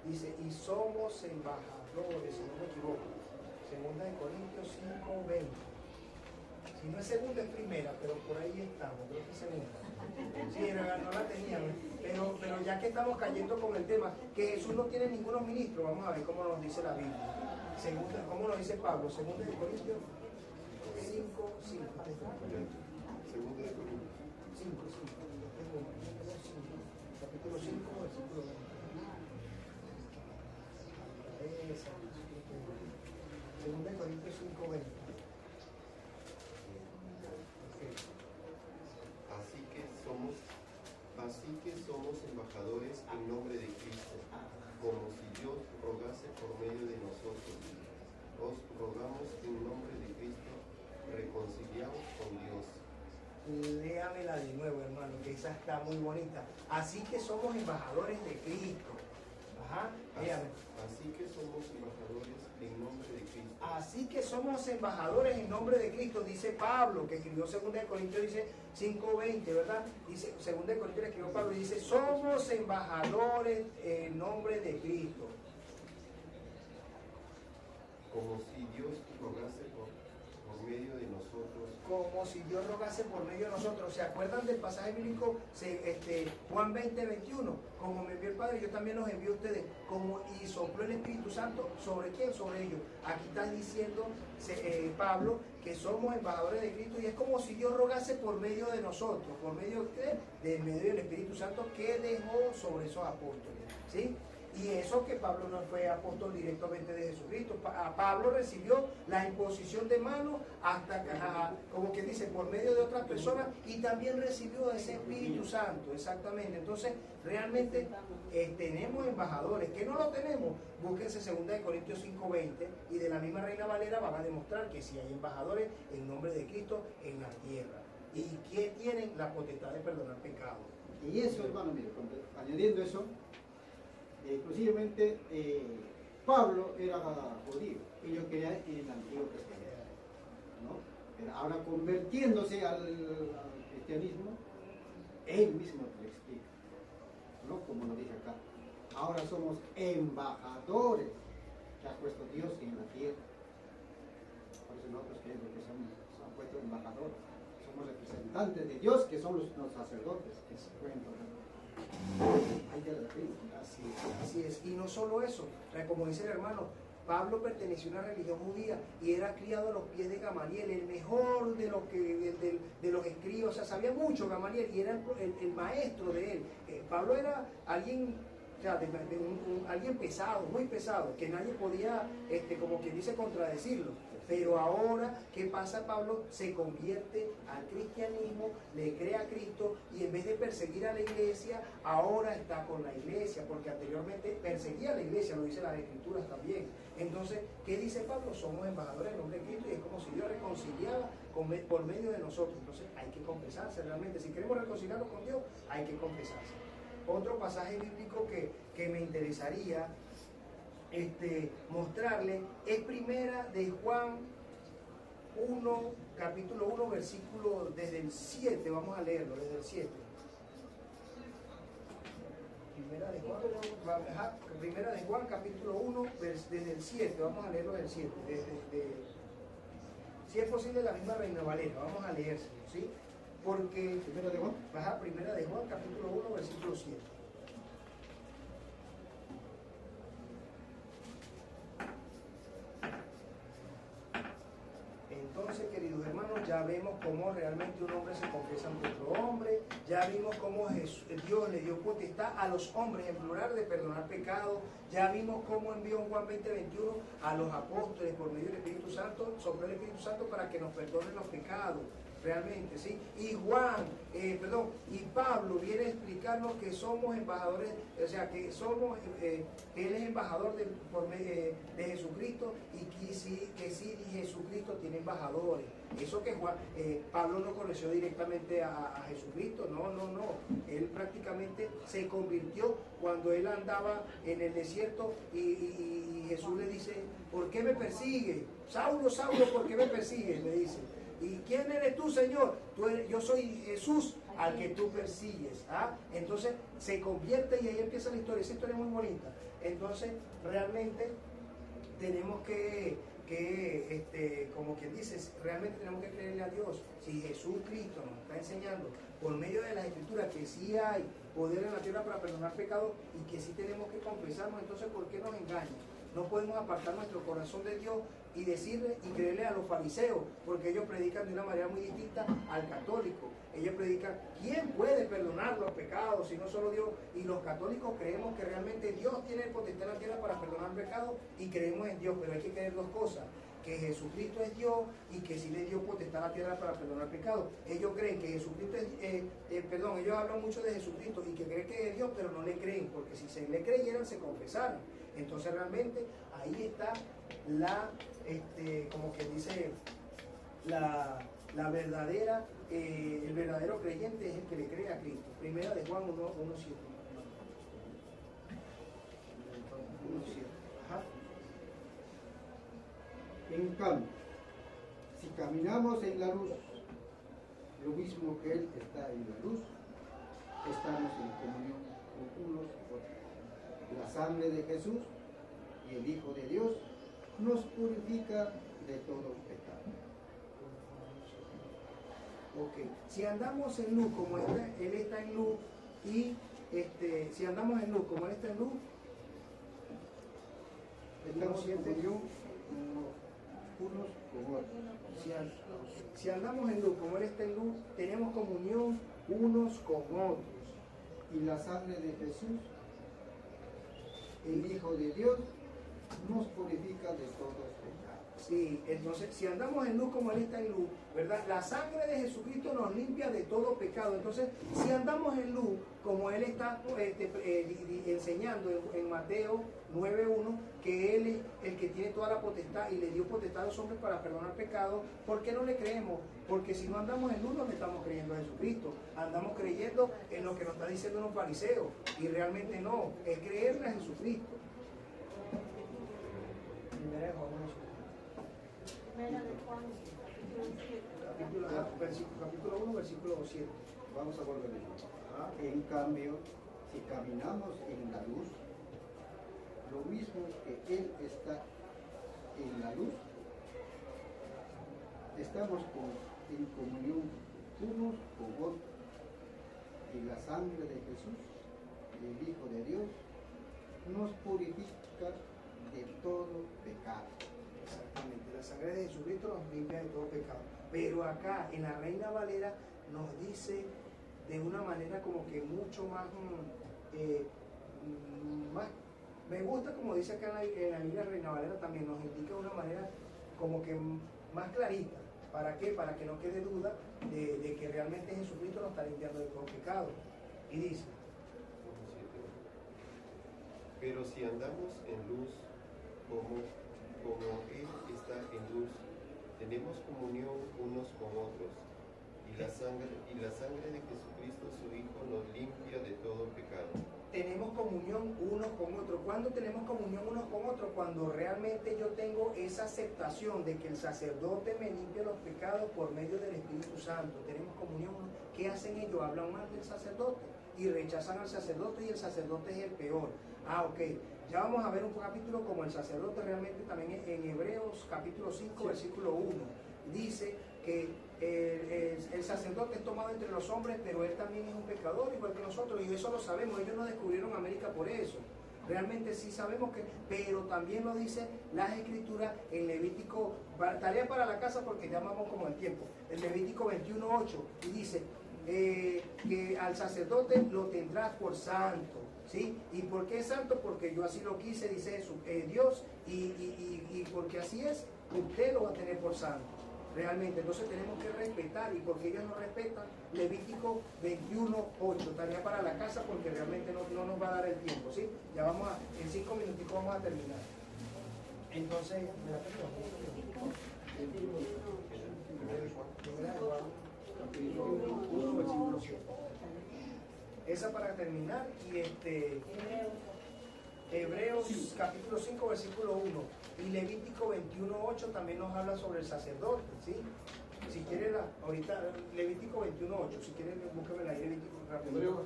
dice: y somos embajadores, si no me equivoco. Segunda de Corintios 5:20. Si no es segunda, es primera, pero por ahí estamos, creo que es segunda. Sí, no la tenían, pero ya que estamos cayendo con el tema, que Jesús no tiene ninguno ministro, vamos a ver cómo nos dice la Biblia. Segunda, ¿cómo nos dice Pablo? Segunda de Corintios 5:5. Segunda de Corintios 5:5. Capítulo 5, versículo 20. Segunda de Corintios 5:20. Así que somos embajadores en nombre de Cristo, como si Dios rogase por medio de nosotros. Os rogamos en nombre de Cristo, reconciliados con Dios. Léamela de nuevo, hermano, que esa está muy bonita. Así que somos embajadores de Cristo. Ajá, léame. Así que somos embajadores en nombre de Cristo. Así que somos embajadores en nombre de Cristo, dice Pablo, que escribió 2 de Corintios, dice 5:20, ¿verdad? Dice 2 de Corintios, escribió Pablo, y dice: somos embajadores en nombre de Cristo. Como si Dios rogase por medio de nosotros. Como si Dios rogase por medio de nosotros. ¿Se acuerdan del pasaje bíblico? Juan 20:21. Como me envió el Padre, yo también los envío a ustedes. Y sopló el Espíritu Santo. ¿Sobre quién? Sobre ellos. Aquí está diciendo Pablo que somos embajadores de Cristo, y es como si Dios rogase por medio de nosotros. ¿Por medio de qué? De medio del Espíritu Santo que dejó sobre esos apóstoles. ¿Sí? Y eso que Pablo no fue apóstol directamente de Jesucristo. Pablo recibió la imposición de manos hasta, como que dice, por medio de otras personas, y también recibió ese Espíritu Santo, exactamente. Entonces, realmente tenemos embajadores. ¿Que no lo tenemos? Búsquense 2 de Corintios 5:20, y de la misma Reina Valera van a demostrar que sí hay embajadores en nombre de Cristo en la tierra. y que tienen la potestad de perdonar pecados. Y eso, hermano, mire, añadiendo eso, inclusivamente Pablo era judío y yo creía en el Antiguo Testamento, ¿no? Pero ahora convirtiéndose al cristianismo, él mismo te lo explica, ¿no? Como lo dice acá. Ahora somos embajadores que ha puesto Dios en la tierra. Por eso nosotros creemos que somos, han puesto embajadores. Somos representantes de Dios, que son los sacerdotes que se pueden tocar. Así es. Y no solo eso, como dice el hermano, Pablo perteneció a una religión judía y era criado a los pies de Gamaliel, el mejor de los escribas, o sea, sabía mucho Gamaliel y era el maestro de él. Pablo era alguien, o sea, alguien pesado, muy pesado, que nadie podía, como quien dice, contradecirlo. Pero ahora, ¿qué pasa? Pablo se convierte al cristianismo, le cree a Cristo y en vez de perseguir a la iglesia, ahora está con la iglesia, porque anteriormente perseguía a la iglesia, lo dice las Escrituras también. Entonces, ¿qué dice Pablo? Somos embajadores en nombre de Cristo y es como si Dios reconciliaba por medio de nosotros. Entonces, hay que confesarse realmente. Si queremos reconciliarnos con Dios, hay que confesarse. Otro pasaje bíblico que me interesaría mostrarle es primera de Juan 1, capítulo 1, versículo desde el 7, vamos a leerlo desde el 7. Primera de Juan, capítulo 1, desde el 7, vamos a leerlo del 7, si es posible la misma Reina Valera, vamos a leérselo, ¿sí? Porque primera de Juan, capítulo 1, versículo 7. Entonces, queridos hermanos, ya vemos cómo realmente un hombre se confiesa ante otro hombre, ya vimos cómo Dios le dio potestad a los hombres en plural de perdonar pecados, ya vimos cómo envió en Juan 20:21 a los apóstoles por medio del Espíritu Santo, sobre el Espíritu Santo para que nos perdonen los pecados. Realmente, ¿sí? Y Pablo viene a explicarnos que somos embajadores, o sea, que somos, él es embajador de Jesucristo y que sí Jesucristo tiene embajadores. Eso que Pablo no conoció directamente a Jesucristo, no. Él prácticamente se convirtió cuando él andaba en el desierto y Jesús le dice, ¿por qué me persigues? Saulo, Saulo, ¿por qué me persigues? Le dice. ¿Y quién eres tú, Señor? Yo soy Jesús al que tú persigues. Entonces se convierte y ahí empieza la historia. Esa historia es muy bonita. Entonces realmente tenemos como quien dice, realmente tenemos que creerle a Dios. Si Jesucristo nos está enseñando por medio de las Escrituras que sí hay poder en la tierra para perdonar pecados y que sí tenemos que confesarnos, entonces ¿por qué nos engañan? No podemos apartar nuestro corazón de Dios y decirle y creerle a los fariseos, porque ellos predican de una manera muy distinta al católico. Ellos predican, ¿quién puede perdonar los pecados si no solo Dios? Y los católicos creemos que realmente Dios tiene el potestad en la tierra para perdonar pecados y creemos en Dios, pero hay que creer dos cosas, que Jesucristo es Dios y que sí le dio potestad a la tierra para perdonar pecados. Ellos creen que Jesucristo ellos hablan mucho de Jesucristo y que creen que es Dios, pero no le creen, porque si se le creyeran se confesaran. Entonces realmente ahí está como quien dice, la verdadera, el verdadero creyente es el que le cree a Cristo. Primera de Juan 1:7. En cambio, si caminamos en la luz, lo mismo que Él está en la luz, estamos en comunión con unos y otros. La sangre de Jesús y el Hijo de Dios nos purifica de todo pecado. Ok, si andamos en luz como Él está en luz y si andamos en luz como Él está en luz, estamos en comunión unos con otros. Si andamos en luz como Él está en luz, tenemos comunión unos con otros. Y la sangre de Jesús, el Hijo de Dios, nos purifica de todos pecados. Sí, entonces si andamos en luz como Él está en luz, ¿verdad? La sangre de Jesucristo nos limpia de todo pecado. Entonces, si andamos en luz como Él está enseñando en Mateo 9:1, que Él es el que tiene toda la potestad y le dio potestad a los hombres para perdonar pecados, ¿por qué no le creemos? Porque si no andamos en luz, no le estamos creyendo a Jesucristo. Andamos creyendo en lo que nos está diciendo los fariseos, y realmente no, es creerle a Jesucristo. Primera de Juan 1:7. Primera de Juan, Capítulo 1, versículo 7. Vamos a volver a eso. En cambio, si caminamos en la luz, lo mismo que Él está en la luz, estamos en comunión unos con otros. Y la sangre de Jesús, el Hijo de Dios, nos purifica de todo pecado. Exactamente, la sangre de Jesucristo nos limpia de todo pecado. Pero acá en la Reina Valera nos dice de una manera como que mucho más, me gusta como dice acá en la Biblia Reina Valera también, nos indica de una manera como que más clarita. ¿Para qué? Para que no quede duda de que realmente Jesucristo nos está limpiando de todo pecado. Y dice: pero si andamos en luz como Él está en luz, tenemos comunión unos con otros, y la sangre de Jesucristo su Hijo nos limpia de todo pecado. Tenemos comunión unos con otros. ¿Cuándo tenemos comunión unos con otros? Cuando realmente yo tengo esa aceptación de que el sacerdote me limpia los pecados por medio del Espíritu Santo. Tenemos comunión. ¿Qué hacen ellos? Hablan mal del sacerdote y rechazan al sacerdote, y el sacerdote es el peor. Ok. Ya vamos a ver un capítulo como el sacerdote realmente también en Hebreos capítulo 5, versículo 1. Dice que el sacerdote es tomado entre los hombres, pero él también es un pecador igual que nosotros, y eso lo sabemos. Ellos no descubrieron América por eso. Realmente sí sabemos que, pero también lo dice las Escrituras en Levítico, tarea para la casa porque ya vamos como el tiempo, en Levítico 21:8, y dice que al sacerdote lo tendrás por santo. ¿Sí? ¿Y por qué es santo? Porque yo así lo quise, dice Dios, y porque así es, usted lo va a tener por santo, realmente. Entonces tenemos que respetar, y porque ellos no respetan, Levítico 21:8, tarea para la casa, porque realmente no nos va a dar el tiempo, ¿sí? Ya vamos en 5 minuticos vamos a terminar. Entonces, versículo 7. Esa para terminar, y Hebreos capítulo 5 versículo 1 y Levítico 21:8 también nos habla sobre el sacerdote, ¿sí? Si quieren, ahorita Levítico 21:8, si quieren búsquenme ahí Levítico rápido.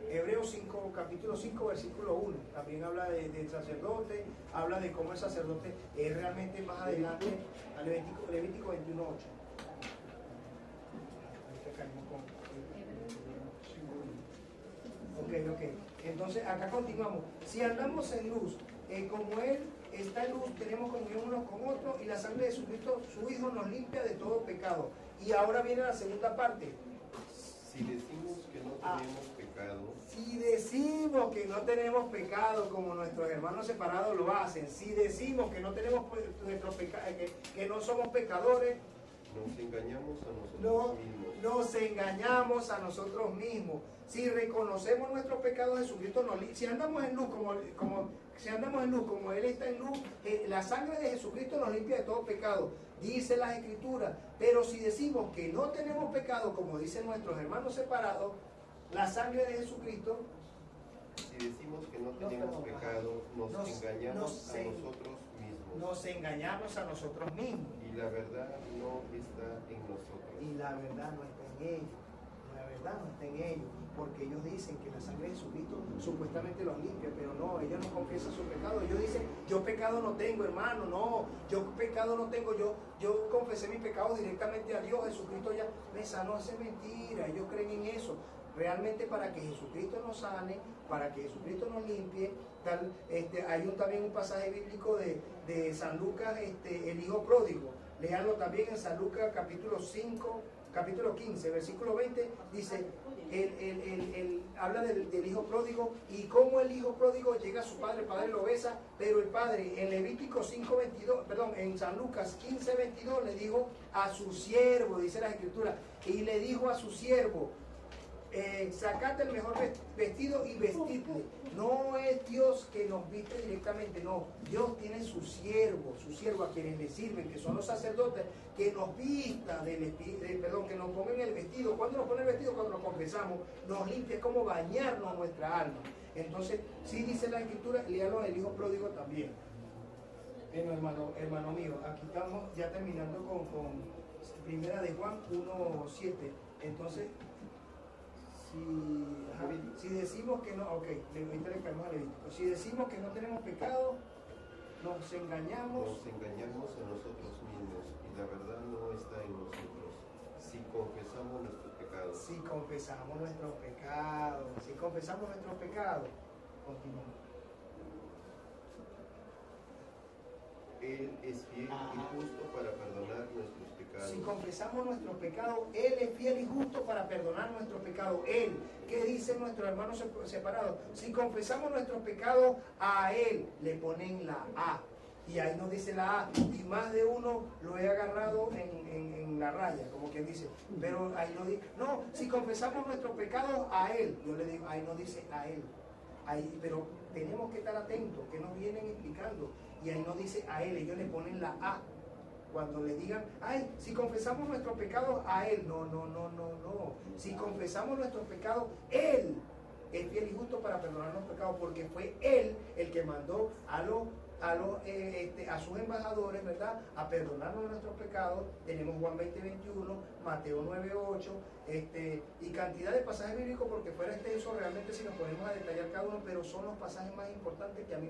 Hebreos 5, capítulo 5 versículo 1 también habla del sacerdote, habla de cómo el sacerdote es realmente más adelante a Levítico 21:8. Ok. Entonces acá continuamos. Si andamos en luz, como Él está en luz, tenemos comunión unos con otros, y la sangre de Jesucristo, su Hijo, nos limpia de todo pecado. Y ahora viene la segunda parte. Si decimos que no tenemos pecado, si decimos que no tenemos pecado, como nuestros hermanos separados lo hacen, si decimos que no tenemos nuestros pecados, que no somos pecadores, nos engañamos a nosotros mismos. Nos engañamos a nosotros mismos. Si reconocemos nuestros pecados, Jesucristo nos limpia. Si andamos en luz como Él está en luz, la sangre de Jesucristo nos limpia de todo pecado. Dice las Escrituras. Pero si decimos que no tenemos pecado, como dicen nuestros hermanos separados, la sangre de Jesucristo. Si decimos que no tenemos pecado, nos engañamos a nosotros mismos. Nos engañamos a nosotros mismos. Y la verdad no está en nosotros. Y la verdad no está en ellos. La verdad no está en ellos. Porque ellos dicen que la sangre de Jesucristo supuestamente los limpia, pero no, ellos no confiesan su pecado. Ellos dicen, yo pecado no tengo, hermano, no, yo pecado no tengo, yo confesé mis pecados directamente a Dios, Jesucristo ya me sanó. Hace mentira, ellos creen en eso. Realmente para que Jesucristo nos sane, para que Jesucristo nos limpie, hay también un pasaje bíblico de San Lucas, el hijo pródigo. Léanlo también en San Lucas capítulo 5, capítulo 15, versículo 20, dice, habla del hijo pródigo y cómo el hijo pródigo llega a su padre, el padre lo besa, pero el padre en Levítico 5:22, perdón, en San Lucas 15:22 le dijo a su siervo, dice la escritura, y le dijo a su siervo, sacate el mejor vestido y vestidle. No es Dios que nos viste directamente, no. Dios tiene su siervo a quienes le sirven, que son los sacerdotes, que nos vista que nos pongan el vestido. ¿Cuándo nos pone el vestido? Cuando nos confesamos, nos limpia, es como bañarnos nuestra alma. Entonces, sí dice la escritura, léalo el hijo pródigo también. Bueno, hermano mío, aquí estamos ya terminando con primera de Juan 1:7. Entonces, si decimos que no, ok, ahorita le caemos a Levítico. Si decimos que no tenemos pecado, nos engañamos. Nos engañamos a nosotros mismos y la verdad no está en nosotros. Si confesamos nuestros pecados. Si confesamos nuestros pecados. Si confesamos nuestros pecados. Continuamos. Él es fiel y justo para perdonar nuestros pecados. Si confesamos nuestros pecados, Él es fiel y justo para perdonar nuestros pecados. Él, ¿qué dicen nuestros hermanos separados? Si confesamos nuestros pecados, a Él le ponen la A. Y ahí nos dice la A. Y más de uno lo he agarrado en la raya, como quien dice. Pero ahí no dice, no, si confesamos nuestros pecados, a Él. Yo le digo, ahí no dice a Él. Ahí, pero tenemos que estar atentos, que nos vienen explicando. Y ahí no dice a Él, ellos le ponen la A. Cuando le digan, ay, si confesamos nuestros pecados, a Él. No. Si confesamos nuestros pecados, Él es fiel y justo para perdonar los pecados, porque fue Él el que mandó a sus embajadores, ¿verdad?, a perdonarnos nuestros pecados. Tenemos Juan 20:21, Mateo 9:8, y cantidad de pasajes bíblicos, porque fuera extenso realmente si nos ponemos a detallar cada uno, pero son los pasajes más importantes que a mí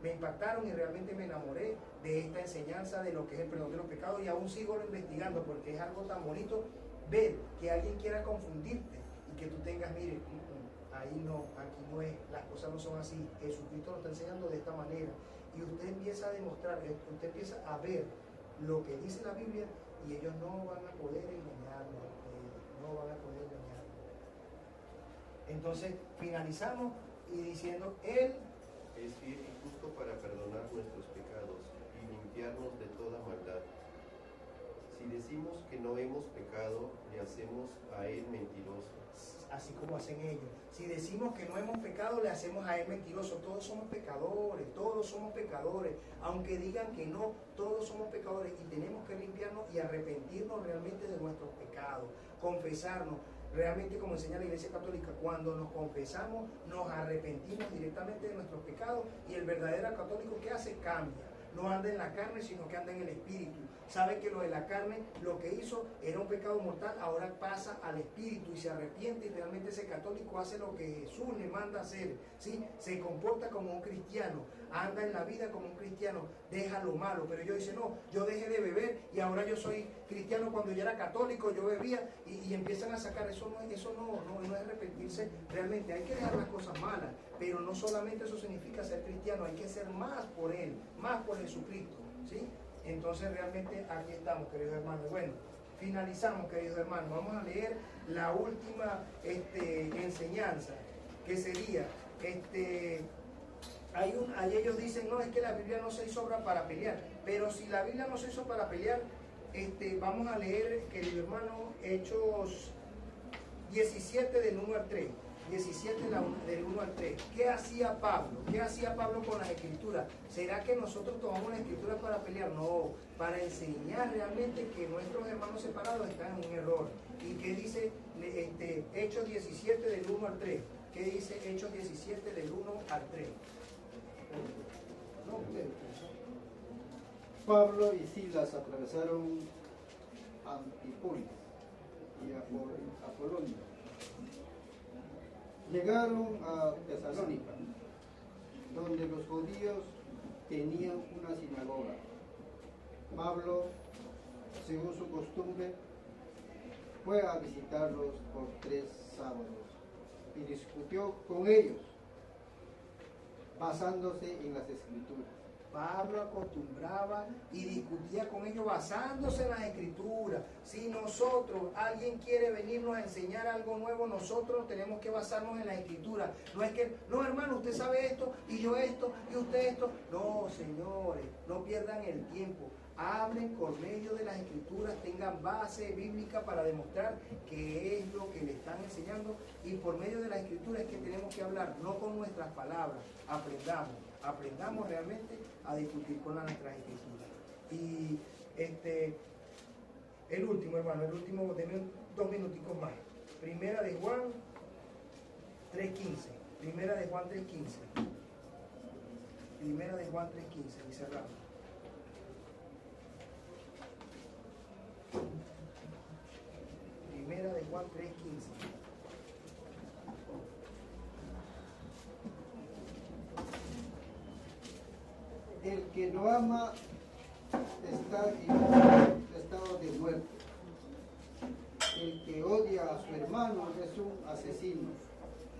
me impactaron y realmente me enamoré de esta enseñanza de lo que es el perdón de los pecados, y aún sigo investigando porque es algo tan bonito ver que alguien quiera confundirte y que tú tengas, mire, ahí no, aquí no es, las cosas no son así, Jesucristo lo está enseñando de esta manera, y usted empieza a demostrar, usted empieza a ver lo que dice la Biblia y ellos no van a poder engañarnos, no van a poder engañarnos. Entonces finalizamos y diciendo, Él es fiel y justo para perdonar nuestros pecados y limpiarnos de toda maldad. Si decimos que no hemos pecado, le hacemos a Él mentiroso. Así como hacen ellos. Si decimos que no hemos pecado, le hacemos a Él mentiroso. Todos somos pecadores, aunque digan que no, todos somos pecadores, y tenemos que limpiarnos y arrepentirnos realmente de nuestros pecados, confesarnos. Realmente, como enseña la Iglesia Católica, cuando nos confesamos, nos arrepentimos directamente de nuestros pecados, y el verdadero católico, ¿qué hace? Cambia. No anda en la carne, sino que anda en el espíritu. Sabe que lo de la carne, lo que hizo era un pecado mortal, ahora pasa al espíritu y se arrepiente, y realmente ese católico hace lo que Jesús le manda hacer, ¿sí? Se comporta como un cristiano, anda en la vida como un cristiano, deja lo malo. Pero ellos dicen, no, yo dejé de beber y ahora yo soy cristiano. Cuando yo era católico yo bebía, y empiezan a sacar eso. No es arrepentirse. Realmente hay que dejar las cosas malas, pero no solamente eso significa ser cristiano, hay que ser más por Él, más por Jesucristo, ¿sí? Entonces realmente aquí estamos, queridos hermanos. Bueno, finalizamos, queridos hermanos. Vamos a leer la última enseñanza, que sería, ahí ellos dicen, no, es que la Biblia no se hizo para pelear. Pero si la Biblia no se hizo para pelear, vamos a leer, querido hermano, Hechos 17 del 1 al 3. 17 del 1 al 3. ¿Qué hacía Pablo? ¿Qué hacía Pablo con las escrituras? ¿Será que nosotros tomamos las escrituras para pelear? No, para enseñar realmente que nuestros hermanos separados están en un error. ¿Y qué dice Hechos 17 del 1 al 3? ¿Qué dice Hechos 17 del 1 al 3? Pablo y Silas atravesaron Antípolis y Apolonia. Llegaron a Tesalónica, donde los judíos tenían una sinagoga. Pablo, según su costumbre, fue a visitarlos por 3 sábados y discutió con ellos, basándose en las Escrituras. Pablo acostumbraba y discutía con ellos basándose en las escrituras. Si nosotros, alguien quiere venirnos a enseñar algo nuevo, nosotros tenemos que basarnos en las escrituras. No es que, no hermano, usted sabe esto, y yo esto, y usted esto. No, señores, no pierdan el tiempo. Hablen por medio de las escrituras, tengan base bíblica para demostrar qué es lo que le están enseñando, y por medio de las escrituras es que tenemos que hablar, no con nuestras palabras. Aprendamos realmente a discutir con nuestras escrituras. Y el último, hermano, denme 2 minuticos más. Primera de Juan 3:15. Primera de Juan 3:15. Primera de Juan 3:15, y cerramos. Primera de Juan 3:15. El que no ama está en estado de muerte. El que odia a su hermano es un asesino.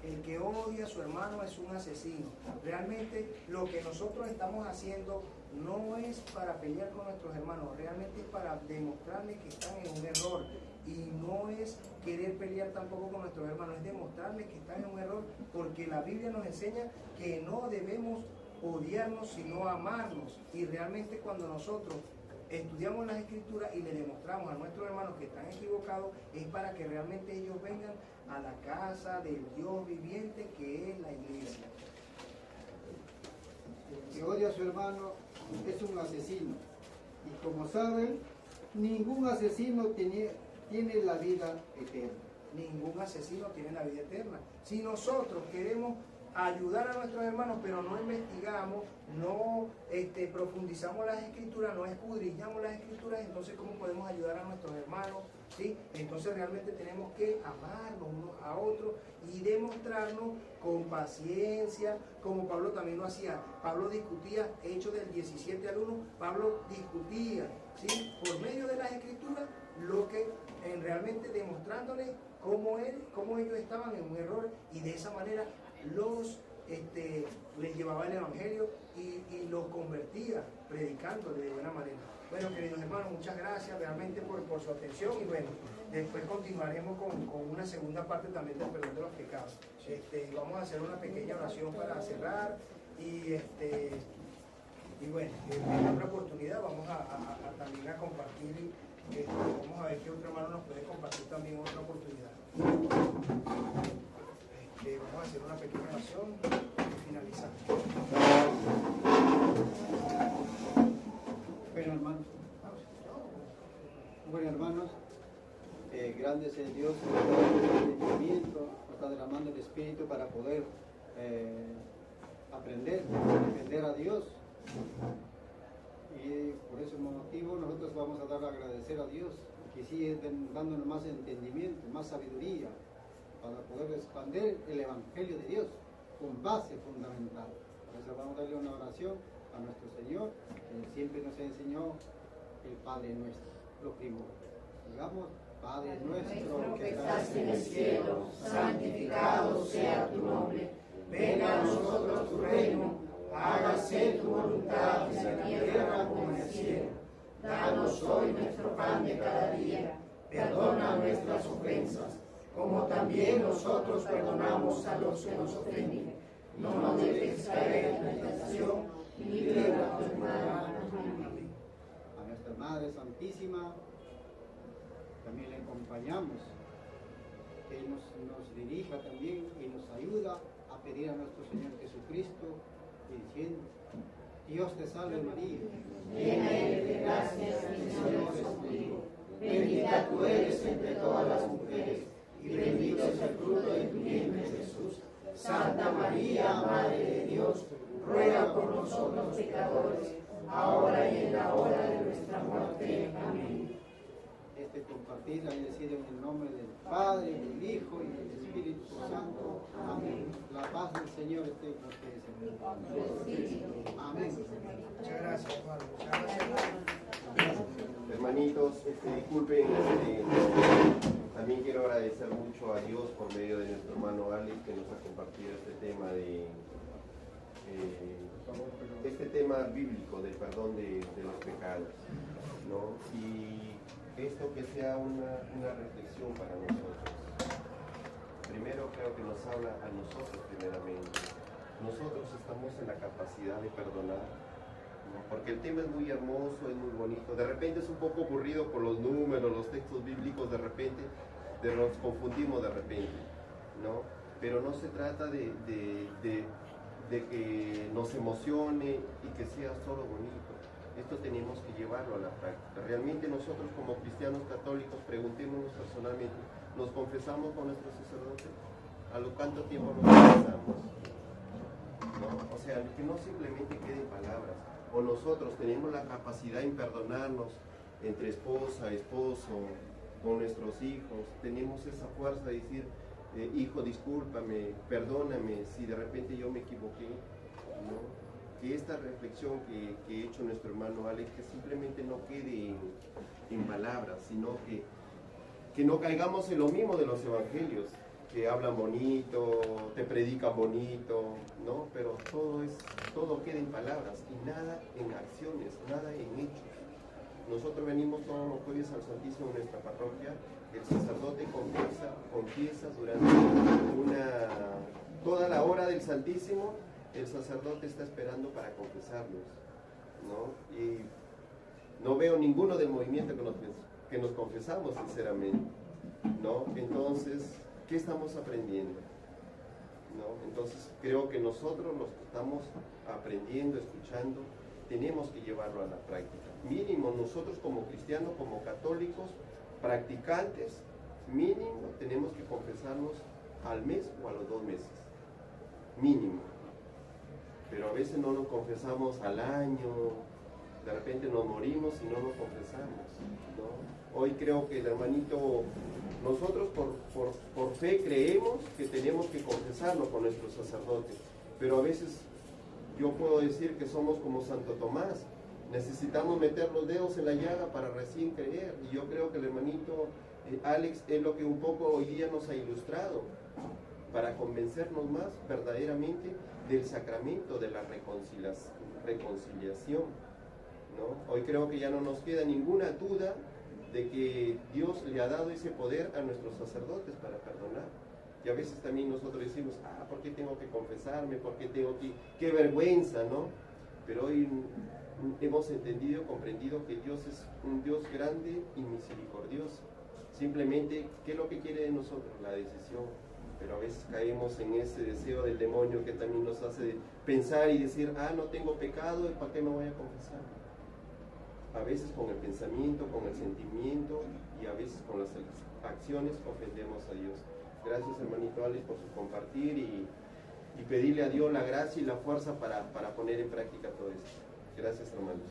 El que odia a su hermano es un asesino. Realmente lo que nosotros estamos haciendo no es para pelear con nuestros hermanos, realmente es para demostrarles que están en un error. Y no es querer pelear tampoco con nuestros hermanos, es demostrarles que están en un error, porque la Biblia nos enseña que no debemos odiarnos sino amarnos. Y realmente cuando nosotros estudiamos las escrituras y le demostramos a nuestros hermanos que están equivocados, es para que realmente ellos vengan a la casa del Dios viviente, que es la iglesia. El que odia a su hermano es un asesino. Y como saben, ningún asesino tiene la vida eterna. Ningún asesino tiene la vida eterna. Si nosotros queremos ayudar a nuestros hermanos, pero no investigamos, no profundizamos las escrituras, no escudriñamos las escrituras, entonces ¿cómo podemos ayudar a nuestros hermanos? ¿Sí? Entonces realmente tenemos que amarnos unos a otros y demostrarnos con paciencia, como Pablo también lo hacía. Pablo discutía, Hechos del 17 al 1, Pablo discutía, ¿sí?, por medio de las escrituras, lo que realmente demostrándoles cómo ellos estaban en un error, y de esa manera les llevaba el evangelio y los convertía predicándole de buena manera. Bueno, queridos hermanos, muchas gracias realmente por su atención, y bueno, después continuaremos con una segunda parte también del perdón de los pecados. Vamos a hacer una pequeña oración para cerrar, y bueno, en otra oportunidad vamos a también a compartir, vamos a ver qué otro hermano nos puede compartir también en otra oportunidad. Vamos a hacer una pequeña oración y finalizar. Bueno, hermanos, grande es el Dios que nos da el entendimiento, nos está derramando el Espíritu para poder aprender, defender a Dios. Y por ese motivo nosotros vamos a dar a agradecer a Dios, que sigue dándonos más entendimiento, más sabiduría, para poder expandir el Evangelio de Dios con base fundamental. Por eso vamos a darle una oración a nuestro Señor, que siempre nos enseñó el Padre Nuestro, lo primero. Digamos, Padre nuestro que estás en el cielo, santificado sea tu nombre. Venga a nosotros tu reino, hágase tu voluntad en la tierra como en el cielo. Danos hoy nuestro pan de cada día, perdona nuestras ofensas, como también nosotros perdonamos a los que nos ofenden. No nos dejes caer en la tentación, y líbranos del mal. Amén. A nuestra Madre Santísima también le acompañamos, que Él nos dirija también y nos ayuda a pedir a nuestro Señor Jesucristo, diciendo: Dios te salve María, llena eres de gracia, el Señor es contigo, bendita tú eres entre todas las mujeres, y bendito es el fruto de tu vientre Jesús. Santa María, Madre de Dios, ruega por nosotros pecadores, ahora y en la hora de nuestra muerte. Amén. Compartir y decir en el nombre del Padre, del Hijo y del Espíritu Santo. Amén. La paz del Señor esté con ustedes. Amén. Muchas gracias, hermano. Muchas gracias. Hermanitos, disculpen, también quiero agradecer mucho a Dios por medio de nuestro hermano Alex, que nos ha compartido este tema de este tema bíblico del perdón de los pecados, ¿no? Y esto que sea una reflexión para nosotros. Primero creo que nos habla a nosotros primeramente. Nosotros estamos en la capacidad de perdonar, ¿no? Porque el tema es muy hermoso, es muy bonito. De repente es un poco aburrido por los números, los textos bíblicos, de repente nos confundimos de repente, ¿no? Pero no se trata de que nos emocione y que sea solo bonito. Esto tenemos que llevarlo a la práctica. Realmente nosotros como cristianos católicos, preguntémonos personalmente, ¿nos confesamos con nuestro sacerdote? ¿A lo cuánto tiempo nos confesamos? ¿No? O sea, que no simplemente queden palabras. O nosotros tenemos la capacidad en perdonarnos entre esposa, esposo, con nuestros hijos. Tenemos esa fuerza de decir, hijo, discúlpame, perdóname si de repente yo me equivoqué, ¿no? Que esta reflexión que ha hecho nuestro hermano Alex, que simplemente no quede en palabras, sino que no caigamos en lo mismo de los evangelios, que hablan bonito, te predican bonito, ¿no? Pero todo queda en palabras y nada en acciones, nada en hechos. Nosotros venimos todos los jueves al Santísimo en nuestra parroquia. El sacerdote confiesa durante toda la hora del Santísimo. El sacerdote está esperando para confesarnos, ¿no? Y no veo ninguno del movimiento que nos confesamos sinceramente, ¿no? Entonces, ¿qué estamos aprendiendo? ¿No? Entonces creo que nosotros los que estamos aprendiendo, escuchando, tenemos que llevarlo a la práctica. Mínimo nosotros como cristianos, como católicos, practicantes, mínimo tenemos que confesarnos al mes o a los 2 meses. Mínimo. Pero a veces no nos confesamos al año, de repente nos morimos y no nos confesamos, ¿no? Hoy creo que el hermanito, nosotros por fe creemos que tenemos que confesarnos con nuestros sacerdotes, pero a veces yo puedo decir que somos como Santo Tomás, necesitamos meter los dedos en la llaga para recién creer, y yo creo que el hermanito Alex es lo que un poco hoy día nos ha ilustrado, para convencernos más verdaderamente del sacramento de la reconciliación, ¿no? Hoy creo que ya no nos queda ninguna duda de que Dios le ha dado ese poder a nuestros sacerdotes para perdonar. Y a veces también nosotros decimos, ¿por qué tengo que confesarme? ¿Por qué tengo que...? ¡Qué vergüenza!, ¿no? Pero hoy hemos entendido, comprendido que Dios es un Dios grande y misericordioso. Simplemente, ¿qué es lo que quiere de nosotros? La decisión. Pero a veces caemos en ese deseo del demonio que también nos hace pensar y decir, no tengo pecado, ¿para qué me voy a confesar? A veces con el pensamiento, con el sentimiento y a veces con las acciones ofendemos a Dios. Gracias, hermanito Alex, por su compartir y pedirle a Dios la gracia y la fuerza para poner en práctica todo esto. Gracias, hermanos.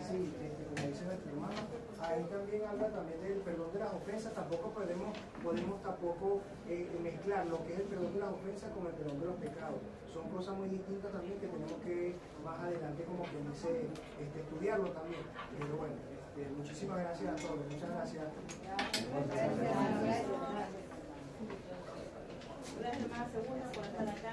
Sí, como dice nuestro hermano, ahí también habla también del perdón de las ofensas. Tampoco podemos mezclar lo que es el perdón de las ofensas con el perdón de los pecados. Son cosas muy distintas también que tenemos que más adelante, como que dice, estudiarlo también. Pero bueno, muchísimas gracias a todos. Muchas gracias. Gracias, hermana Segunda, por estar acá.